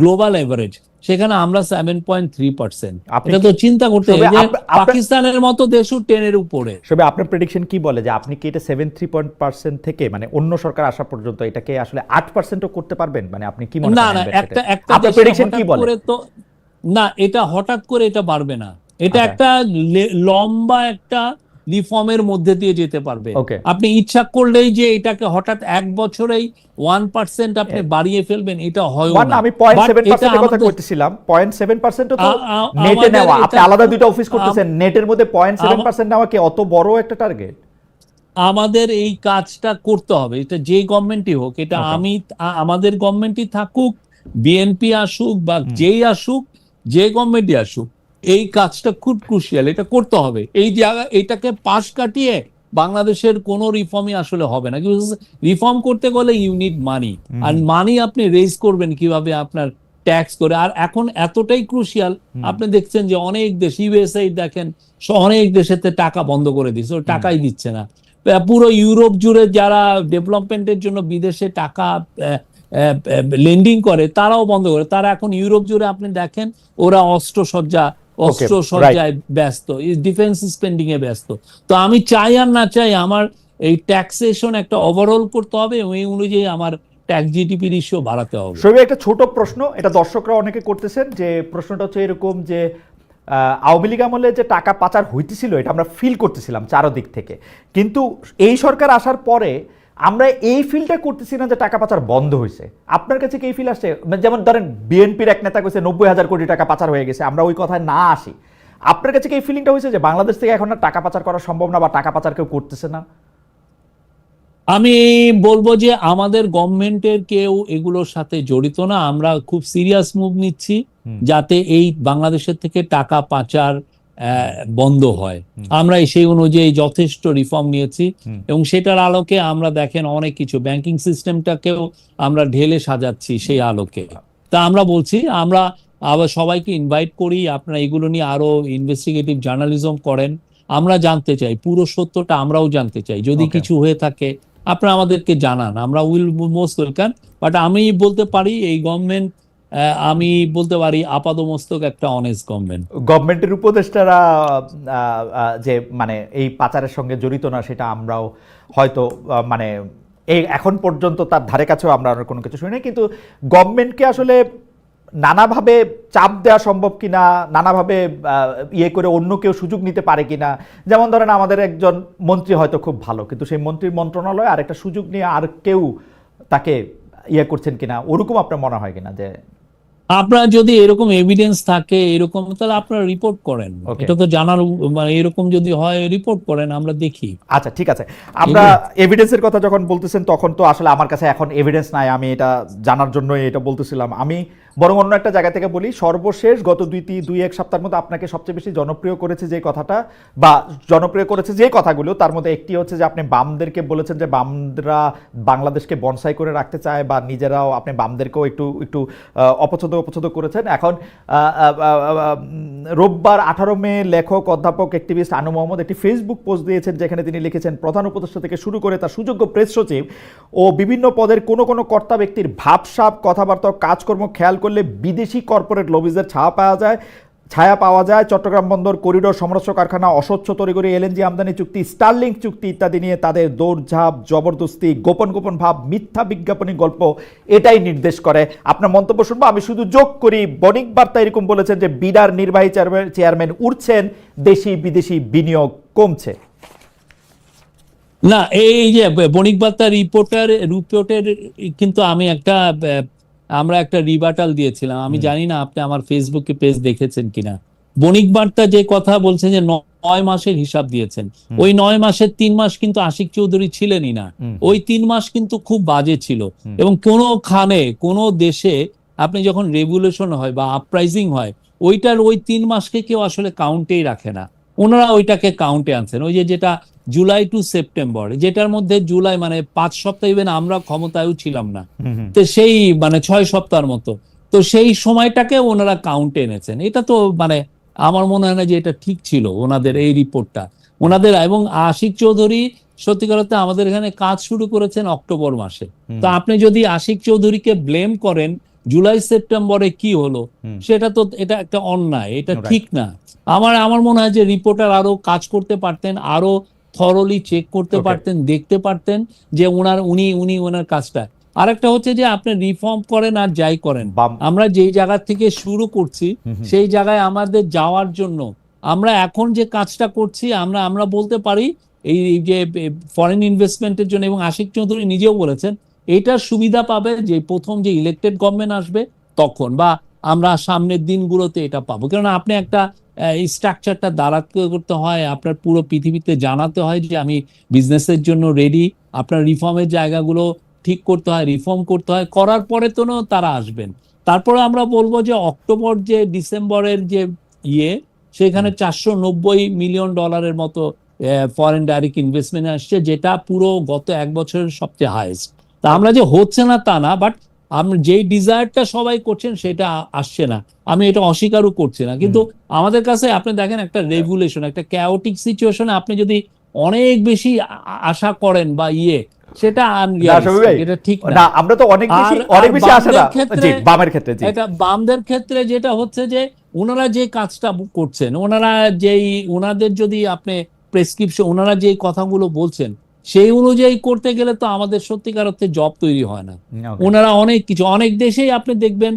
গ্লোবাল এভারেজ, সেখানে আমরা 7.3%। এটা তো চিন্তা করতে হবে যে পাকিস্তানের মতো দেশও 10-এর উপরে। সবে আপনার প্রেডিকশন কি বলে যে আপনি কি এটা 7.3% থেকে মানে অন্য সরকার আসা পর্যন্ত এটাকে আসলে 8%ও করতে পারবেন? মানে আপনি কি মনে না করেন? না, একটা আপনার প্রেডিকশন কি বলে? তো না, এটা হঠাৎ করে এটা বাড়বে না, এটা আচ্ছা, একটা লম্বা একটা রিফর্মের মধ্যে দিয়ে যেতে পারবে। ওকে, আপনি ইচ্ছা করলেই যে এটাকে হঠাৎ এক বছরেই 1% আপনি বাড়িয়ে ফেলবেন, এটা হয় না। আমি বাট 0.7% এটা এর কথা আমাদের কইতেছিলাম। 0.7% তো নেটে আমাদের নেওয়া, আপনি এটা আলাদা দুইটা অফিস করতেছেন, নেটের মধ্যে 0.7% নেওয়া কি অত বড় একটা টার্গেট? আমাদের এই কাজটা করতে হবে, এটা যে গভর্নমেন্টই হোক, এটা ওকে, আমাদের গভর্নমেন্টই থাকুক, বিএনপি আসুক বা যেই আসুক, যে গভর্নমেন্টই আসুক, এই কাজটা খুব ক্রুশিয়াল, এটা করতে হবে। এই জায়গা এটাকে পাশ কাটিয়ে বাংলাদেশের কোনো রিফর্মই আসলে হবে না। কিন্তু রিফর্ম করতে গেলে ইউ নিড মানি, আর মানি আপনি রেজ করবেন কিভাবে? আপনার ট্যাক্স করে। আর এখন এতটাই ক্রুশিয়াল, আপনি দেখছেন যে অনেক দেশ, ইউএসএ দেখেন, অনেক দেশেতে টাকা বন্ধ করে দিচ্ছে, ও টাকাই দিচ্ছে না। পুরো ইউরোপ জুড়ে যারা ডেভেলপমেন্টের জন্য বিদেশে টাকা লেন্ডিং করে তারাও বন্ধ করে। তারা এখন ইউরোপ জুড়ে আপনি দেখেন ওরা অস্ত্রসজ্জায় ব্যস্ত, ডিফেন্স স্পেন্ডিং এ ব্যস্ত। তো আমি চাই আর না চাই, আমার এই ট্যাক্সেশন একটা ওভারঅল করতে হবে, ওই অনুযায়ী আমার ট্যাক্স জিডিপি রেশিও বাড়াতে হবে। শোয়েব, একটা ছোট প্রশ্ন, এটা দর্শকরা অনেকে করতেছেন, যে প্রশ্নটা হচ্ছে এরকম যে আওয়ামী লীগ আমলে যে টাকা পাচার হইতেছিল এটা আমরা ফিল করতেছিলাম চারদিক থেকে, কিন্তু এই সরকার আসার পরে আমরা এই ফিলটা করতেছি না যে টাকা পাচার বন্ধ হয়েছে। আপনার কাছে কি এই ফিল আসছে? যেমন ধরেন বিএনপির এক নেতা কইছে 90,000 কোটি টাকা পাচার হয়ে গেছে, আমরা ওই কথায় না আসি। আপনার কাছে কি এই ফিলিংটা হয়েছে যে বাংলাদেশ থেকে এখন আর টাকা পাচার করা সম্ভব না বা টাকা পাচার কেউ করতেছে না? আমি বলবো যে আমাদের গভর্নমেন্টের কেউ এগুলোর সাথে জড়িত না। আমরা খুব সিরিয়াস মুভ নিচ্ছি যাতে এই বাংলাদেশের থেকে টাকা পাচার বন্ধ হয়। আমরা সেই অনুযায়ী যথেষ্ট রিফর্ম নিয়েছি এবং সেটার আলোকে আমরা দেখেন অনেক কিছু ব্যাংকিং সিস্টেমটাকেও আমরা ঢেলে সাজাচ্ছি সেই আলোকে। তা আমরা বলছি, আমরা আবার সবাইকে ইনভাইট করি, আপনারা এগুলো নিয়ে আরো ইনভেস্টিগেটিভ জার্নালিজম করেন। আমরা জানতে চাই পুরো সত্যটা, আমরাও জানতে চাই। যদি কিছু হয়ে থাকে আপনারা আমাদেরকে জানান, আমরা উইল মোস্ট ওয়েলকাম। বাট আমি বলতে পারি এই গভর্নমেন্ট, আমি বলতে পারি আপাদমস্তক একটা অনেস্ট গভর্নমেন্ট। গভর্নমেন্টের উপদেষ্টারা যে মানে এই পাচারের সঙ্গে জড়িত না সেটা আমরাও হয়তো মানে এই এখন পর্যন্ত তার ধারে কাছেও আমরা আর কোনো কিছু শুনি না, কিন্তু গভর্নমেন্টকে আসলে নানাভাবে চাপ দেওয়া সম্ভব কিনা, নানাভাবে ইয়ে করে অন্য কেউ সুযোগ নিতে পারে কিনা। যেমন ধরেন আমাদের একজন মন্ত্রী হয়তো খুব ভালো, কিন্তু সেই মন্ত্রীর মন্ত্রণালয়ে আরেকটা সুযোগ নিয়ে আর কেউ তাকে ইয়ে করছেন কিনা, ওরকম আপনার মনে হয় কিনা? যে আপনার যদি এরকম এভিডেন্স থাকে এরকম, তাহলে আপনারা রিপোর্ট করেন, এটা তো জানার, মানে এরকম যদি হয় রিপোর্ট করেন, আমরা দেখি। আচ্ছা ঠিক আছে, আমরা এভিডেন্সের কথা যখন বলতেছেন তখন তো আসলে আমার কাছে এখন এভিডেন্স নাই, আমি এটা জানার জন্যই এটা বলতেছিলাম। আমি বরং অন্য একটা জায়গা থেকে বলি, সর্বশেষ গত দুই এক সপ্তাহের মধ্যে আপনাকে সবচেয়ে বেশি জনপ্রিয় করেছে যে কথাটা, বা জনপ্রিয় করেছে যে কথাগুলো, তার মধ্যে একটি হচ্ছে যে আপনি বামদেরকে বলেছেন যে বামরা বাংলাদেশকে বনসাই করে রাখতে চায়, বা নিজেরাও আপনি বামদেরকেও একটু একটু অপছন্দ করেছেন। এখন রোববার 18 মে লেখক, অধ্যাপক, অ্যাক্টিভিস্ট আনু মোহাম্মদ একটি ফেসবুক পোস্ট দিয়েছেন, যেখানে তিনি লিখেছেন প্রধান উপদেষ্টা থেকে শুরু করে তার সুযোগ্য প্রেস সচিব ও বিভিন্ন পদের কোনো কর্তা ব্যক্তির ভাবসাব, কথাবার্তা, কাজকর্ম খেয়াল করলে বিদেশি কর্পোরেট লবিজের ছায়া পাওয়া যায়। চট্টগ্রাম বন্দর করিডোর, সমরস্য কারখানা, অস্বচ্ছ তড়িঘড়ি এলএনজি আমদানি চুক্তি, স্টারলিংক চুক্তি ইত্যাদি নিয়ে তাদের দৌড়ঝাঁপ, জবরদস্তি, গোপন গোপন ভাব, মিথ্যা বিজ্ঞাপনী গল্প এটাই নির্দেশ করে। আপনার মন্তব্য শুনবো। আমি শুধু যোগ করি, বণিক বার্তা এরকম বলেছেন যে বিডার নির্বাহী চেয়ারম্যান উঠছেন, দেশি বিদেশি বিনিয়োগ কমছে। না, এই যে বণিক বার্তা রিপোর্টের কিন্তু আমরা একটা রিবাটাল দিয়েছিলাম। আমি জানি না আপনি আমার ফেসবুকে পেজ দেখেছেন কিনা। বণিক বার্তা যে কথা বলছেন যে 9 মাসের হিসাব দিয়েছেন, ওই 9 মাসের 3 মাস কিন্তু আশিক চৌধুরী ছিলেনই না। ওই 3 মাস কিন্তু খুব বাজে ছিল। এবং কোনো দেশে আপনি যখন রেভুলেশন হয় বা আপরাইজিং হয়, ওই 3 মাসকে কেউ আসলে কাউন্টেই রাখে না। ওনারা ওইটাকে কাউন্টে আনছেন। ওই যেটা জুলাই টু সেপ্টেম্বর, যেটার মধ্যে জুলাই মানে 5 সপ্তাহ, ইভেন আমরা ক্ষমতায়ও ছিলাম না, তো সেই মানে 6 সপ্তাহের মতো, তো সেই সময়টাকে ওনারা কাউন্টে এনেছেন। এটা তো মানে আমার মনে হয় না যে এটা ঠিক ছিল ওনাদের এই রিপোর্টটা ওনাদের। এবং আশিক চৌধুরী সত্যিকার অর্থে আমাদের এখানে কাজ শুরু করেছেন অক্টোবর মাসে। তো আপনি যদি আশিক চৌধুরীকে ব্লেম করেন জুলাই সেপ্টেম্বরে কি হলো, এটা একটা অন্যায়, এটা ঠিক না। আমার মনে হয় যে রিপোর্টার আরো কাজ করতে পারতেন, আরো থরলি চেক করতে পারতেন, দেখতে পারতেন যে উনি ওনার কাজটা। আরেকটা হচ্ছে যে আপনি রিফর্ম করেন আর যাই করেন, আমরা যেই জায়গা থেকে শুরু করছি সেই জায়গায় আমাদের যাওয়ার জন্য আমরা এখন যে কাজটা করছি, আমরা বলতে পারি এই যে ফরেন ইনভেস্টমেন্টের জন্য, এবং আশিক চৌধুরী নিজেও বলেছেন এটার সুবিধা পাবে যে প্রথম যে ইলেক্টেড গভর্নমেন্ট আসবে তখন, বা আমরা সামনের দিনগুলোতে এটা পাবো। কেননা আপনি একটা স্ট্রাকচারটা দাঁড়াতে করতে হয়, আপনার পুরো পৃথিবীতে জানাতে হয় যে আমি বিজনেসের জন্য রেডি। আপনার রিফর্মের জায়গাগুলো ঠিক করতে হয়, রিফর্ম করতে হয়, করার পরে তো তারা আসবেন। তারপরে আমরা বলবো যে অক্টোবর যে ডিসেম্বরের যে সেখানে $490 মিলিয়ন মতো ফরেন ডাইরেক্ট ইনভেস্টমেন্ট আসছে, যেটা পুরো গত 1 বছরের সবচেয়ে হাইয়েস্ট। তা আমরা যে হচ্ছে না তা না, বাট আমরা যেই ডিজায়ারটা সবাই করছেন সেটা আসছে না, আমি এটা অস্বীকারও করছি না। কিন্তু আমাদের কাছে আপনি দেখেন একটা রেগুলেশন, একটা ক্যাওটিক সিচুয়েশনে আপনি যদি অনেক বেশি আশা করেন বা সেটা আনরিয়ালিস্টিক, এটা ঠিক না। আমরা তো অনেক বেশি আশা না। জি, বামের ক্ষেত্রে এটা বামদের ক্ষেত্রে যেটা হচ্ছে যে ওনারা যে কাজটা করছেন, ওনাদের যদি আপনি প্রেসক্রিপশন, ওনারা যে কথাগুলো বলছেন সেই অনুযায়ী করতে গেলে তো আমাদের সত্যিকার অর্থে জব তৈরি হয় না। ওনারা অনেক দেশেই আপনি দেখবেন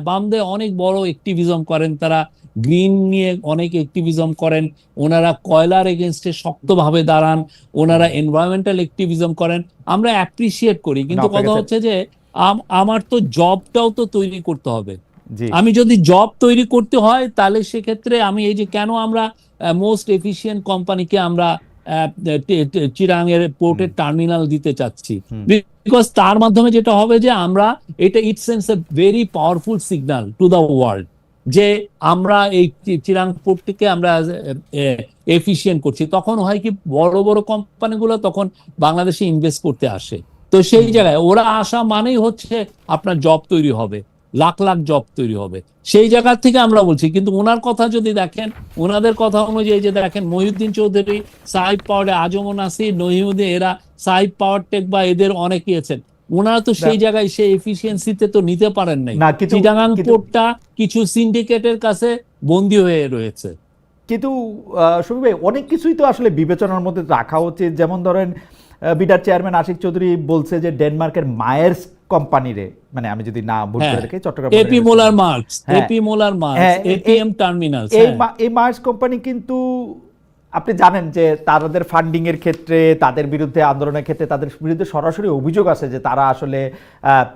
বামদের অনেক বড় অ্যাক্টিভিজম করেন, তারা গ্রিন নিয়ে অনেক অ্যাক্টিভিজম করেন, ওনারা কয়লার এগেনস্টে শক্তভাবে দাঁড়ান, ওনারা এনভায়রনমেন্টাল অ্যাক্টিভিজম করেন, আমরা অ্যাপ্রিসিয়েট করি। কিন্তু কথা হচ্ছে যে আমার তো জবটাও তো তৈরি করতে হবে। আমি যদি জব তৈরি করতে হয় তাহলে সেক্ষেত্রে আমি এই যে কেন আমরা মোস্ট এফিশিয়েন্ট কোম্পানিকে আমরা চিরাঙের পোর্টের টার্মিনাল দিতে চাচ্ছি, বিকজ তার মাধ্যমে যেটা হবে যে it sends a very powerful signal to the world যে আমরা এই চিরাং পোর্টটিকে আমরা এফিশিয়েন্ট করছি। তখন হয় কি, বড় বড় কোম্পানিগুলো তখন বাংলাদেশে ইনভেস্ট করতে আসে। তো সেই জায়গায় ওরা আসা মানেই হচ্ছে আপনার জব তৈরি হবে, লাখ লাখ জব তৈরি হবে। সেই জায়গা থেকে আমরা বলছি। কিন্তু ওনার কথা যদি দেখেন, ওনাদের কথা অনুযায়ী যে দেখেন মহিউদ্দিন চৌধুরী, সাহিব পাওয়ার, আজম নাসির, নহিউদ্দিন, এরা সাহিব পাওয়ার টেক বা এদের অনেকেই আছেন, ওনারা তো সেই জায়গায় সেই এফিসিয়েন্সিতে তো নিতে পারেন নাই। চিটাগাং পোর্টটা কিছু সিন্ডিকেটের কাছে বন্দী হয়ে রয়েছে। কিন্তু শফিক ভাই, অনেক কিছুই তো আসলে বিবেচনার মধ্যে রাখা উচিত। যেমন ধরেন বিডার চেয়ারম্যান আশিক চৌধুরী বলছে যে ডেনমার্কের মায়ার্স কোম্পানিরে, মানে আমি যদি না ভুল করে দেখি, Chittagong AP Moller Maersk, APM terminals, এই মায়ার্স কোম্পানি কিন্তু আপনি জানেন যে তাদের ফান্ডিং এর ক্ষেত্রে, তাদের বিরুদ্ধে আন্দোলনের ক্ষেত্রে তাদের বিরুদ্ধে সরাসরি অভিযোগ আছে যে তারা আসলে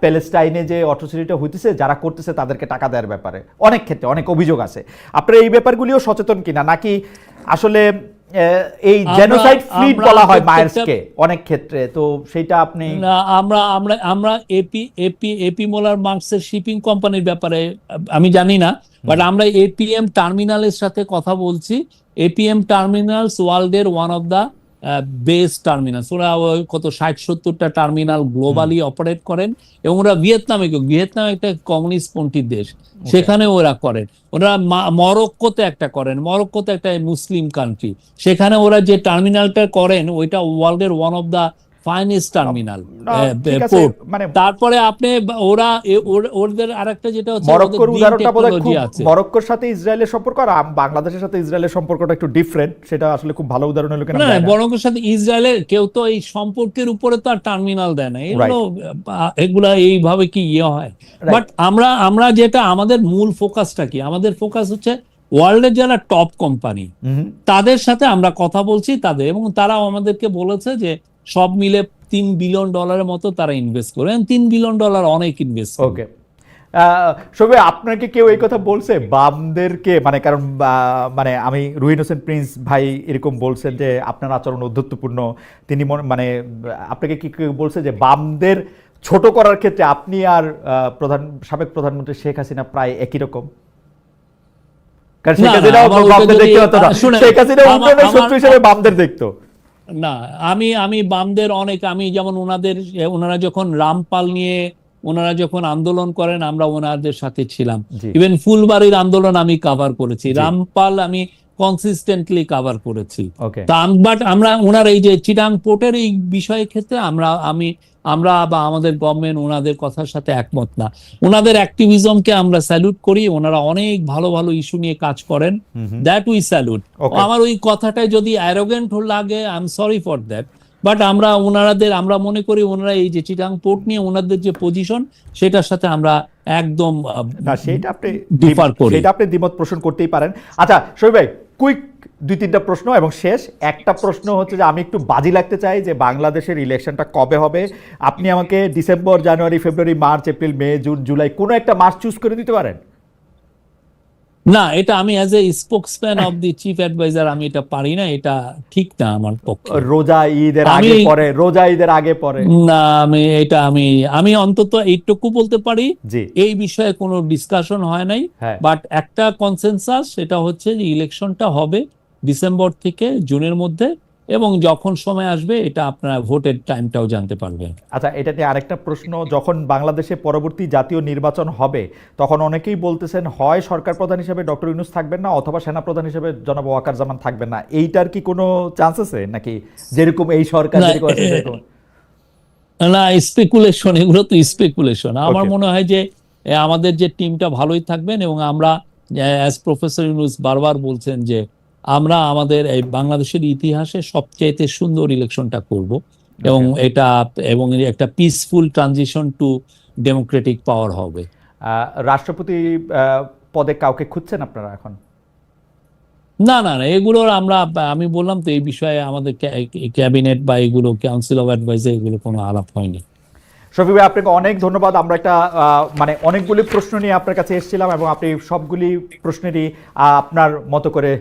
প্যালেস্টাইনে যে অট্রসিটিটা হইতেছে, যারা করতেছে তাদেরকে টাকা দেওয়ার ব্যাপারে অনেক ক্ষেত্রে অনেক অভিযোগ আছে। আপনারা এই ব্যাপারগুলিও সচেতন কিনা, নাকি আসলে এই জেনোসাইড ফ্লিট বলা হয় মায়ার্সকে অনেক ক্ষেত্রে, তো সেটা আপনি? আমরা এপি মোলার মার্কসের শিপিং কোম্পানির ব্যাপারে আমি জানি না, বাট আমরা এপিএম টার্মিনালের সাথে কথা বলছি। এপিএম টার্মিনালস ওয়ার্ল্ডের one of the best terminals. ওরা কত 60-70টা টার্মিনাল গ্লোবালি অপারেট করেন, এবং ওরা ভিয়েতনাম একটা কমিউনিস্টপন্থী দেশ, সেখানে ওরা করেন। ওরা মরক্কোতে একটা করেন, মরক্কোতে একটা মুসলিম কান্ট্রি, সেখানে ওরা যে টার্মিনালটা করেন ওইটা ওয়ার্ল্ডের one of the finest terminal না, ঠিক আছে, পোর্ট। মানে তারপরে আপনি ওদের আরেকটা যেটা হচ্ছে ওদের মরক্কোর গ্রিন উদাহরণটা বোধহয় টেকনোলজি খুব, আছে। মরক্কোর সাথে ইসরায়েলের সম্পর্ক আর বাংলাদেশের সাথে ইসরায়েলের সম্পর্কটা একটু ডিফারেন্ট, সেটা আসলে খুব ভালো উদাহরণ হলো কিনা না জানি না। মরক্কোর সাথে ইসরায়েলের কেউ তো এই সম্পর্কের উপরে তো আর টার্মিনাল দেয় না, এগুলো এগুলা এইভাবে কি ইয়ে হয়। বাট আমরা যেটা আমাদের মূল ফোকাসটা কি, আমাদের ফোকাস হচ্ছে ওয়ার্ল্ডের যারা টপ কোম্পানি তাদের সাথে আমরা কথা বলছি তাদের, এবং তারাও আমাদেরকে বলেছে যে সব মিলে $3 বিলিয়ন মতো তারা ইনভেস্ট করে। $3 বিলিয়ন অনেক ইনভেস্ট। ওকে, সবে আপনাকে কেউ এই কথা বলছে বামদেরকে, মানে কারণ মানে আমি রুহিন হোসেন প্রিন্স ভাই এরকম বলছেন যে আপনার আচরণ অধ্যত্বপূর্ণ, তিনি মানে আপনাকে কি কেউ বলছে যে বামদের ছোট করার ক্ষেত্রে আপনি আর সাবেক প্রধানমন্ত্রী শেখ হাসিনা প্রায় একই রকম? কারণ শেখ হাসিনাও বামদের দেখতে হতো না, শেখ হাসিনা উন্নয়নের শত্রু হিসেবে বামদের দেখতো না। আমি বামদের অনেক, আমি যেমন ওনারা যখন রামপাল নিয়ে ওনারা যখন আন্দোলন করেন আমরা ওনাদের সাথে ছিলাম। ইভেন ফুলবাড়ির আন্দোলন আমি কভার করেছি, রামপাল আমি কনসিস্টেন্টলি কভার করেছি। বাট আমরা ওনার এই যে চিটাং পোর্টের এই বিষয়ের ক্ষেত্রে আমরা বা আমাদের গভর্নমেন্ট ওনাদের কথার সাথে একমত না। ওনাদের অ্যাক্টিভিজমকে আমরা স্যালুট করি, ওনারা অনেক ভালো ভালো ইস্যু নিয়ে কাজ করেন, দ্যাট উই স্যালুট। আমার ওই কথাটাই যদি অ্যারোগেন্ট লাগে, I am sorry for that. But আমরা মনে করি ওনারা এই যে চিটাং পোর্ট নিয়ে ওনাদের যে পজিশন সেটার সাথে আমরা একদম সেটা আপনি ডিফার করি, সেটা আপনি দ্বিমত পোষণ করতেই পারেন। আচ্ছা শোয়েব ভাই, কুইক 2-3টা প্রশ্ন এবং শেষ। একটা প্রশ্ন হচ্ছে যে আমি একটু বাজি লাগতে চাই যে বাংলাদেশের ইলেকশনটা কবে হবে। আপনি আমাকে ডিসেম্বর, জানুয়ারি, ফেব্রুয়ারি, মার্চ, এপ্রিল, মে, জুন, জুলাই কোনো একটা মাস চুজ করে দিতে পারেন? না, এটা আমি as a spokesman of the chief adviser আমি এটা পারি না, এটা ঠিক না আমার পক্ষে। রোজা ঈদের আগে পরে, রোজা ঈদের আগে পরে না, আমি অন্তত এইটুকু বলতে পারি এই বিষয়ে কোনো ডিসকাশন হয় নাই। বাট একটা কনসেনসাস, সেটা হচ্ছে যে ইলেকশনটা হবে ডিসেম্বর থেকে জুনের মধ্যে, এবং যখন সময় আসবে এটা আপনারা ভোটের টাইমটাও জানতে পারবেন। আচ্ছা, এটা নিয়ে আরেকটা প্রশ্ন, যখন বাংলাদেশে পরবর্তী জাতীয় নির্বাচন হবে তখন অনেকেই বলতেছেন হয় সরকার প্রধান হিসেবে ডক্টর ইউনূস থাকবেন না অথবা সেনা প্রধান হিসেবে জনাব ওয়াকারুজ্জামান থাকবেন না, এইটার কি কোনো চান্স আছে নাকি যেরকম এই সরকার না? স্পেকুলেশন, এগুলো তো স্পেকুলেশন। আমার মনে হয় যে আমাদের যে টিমটা ভালোই থাকবেন, এবং আমরা অ্যাজ প্রফেসর ইউনূস বারবার বলছেন যে আমরা আমাদের এই বাংলাদেশের ইতিহাসে সবচেয়ে সুন্দর ইলেকশনটা করব, এবং একটা পিসফুল ট্রানজিশন টু ডেমোক্রেটিক পাওয়ার হবে। রাষ্ট্রপতি পদে কাউকে খুঁজছেন আপনারা এখন? না, এগুলোর আমি বললাম তো এই বিষয়ে আমাদের ক্যাবিনেট বা এগুলো কাউন্সিল অফ অ্যাডভাইজার এগুলো কোনো আলাপ হয়নি। শফিক ভাই, আপনাকে অনেক ধন্যবাদ। আমরা একটা মানে অনেকগুলি প্রশ্ন নিয়ে আপনার কাছে এসেছিলাম এবং আপনি সবগুলি প্রশ্নেরই আপনার মতো করে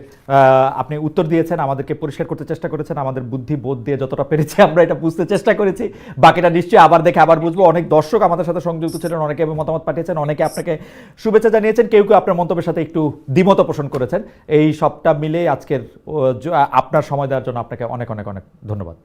আপনি উত্তর দিয়েছেন, আমাদেরকে পরিষ্কার করতে চেষ্টা করেছেন, আমাদের বুদ্ধি বোধ দিয়ে যতটা পেরেছি আমরা এটা বুঝতে চেষ্টা করেছি। বাকিটা নিশ্চয়ই আবার দেখে আবার বুঝবো। অনেক দর্শক আমাদের সাথে সংযুক্ত ছিলেন, অনেকে মতামত পাঠিয়েছেন, অনেকে আপনাকে শুভেচ্ছা জানিয়েছেন, কেউ কেউ আপনার মন্তব্যের সাথে একটু দ্বিমত পোষণ করেছেন। এই সবটা মিলে আজকের আপনার সময় দেওয়ার জন্য আপনাকে অনেক অনেক অনেক ধন্যবাদ।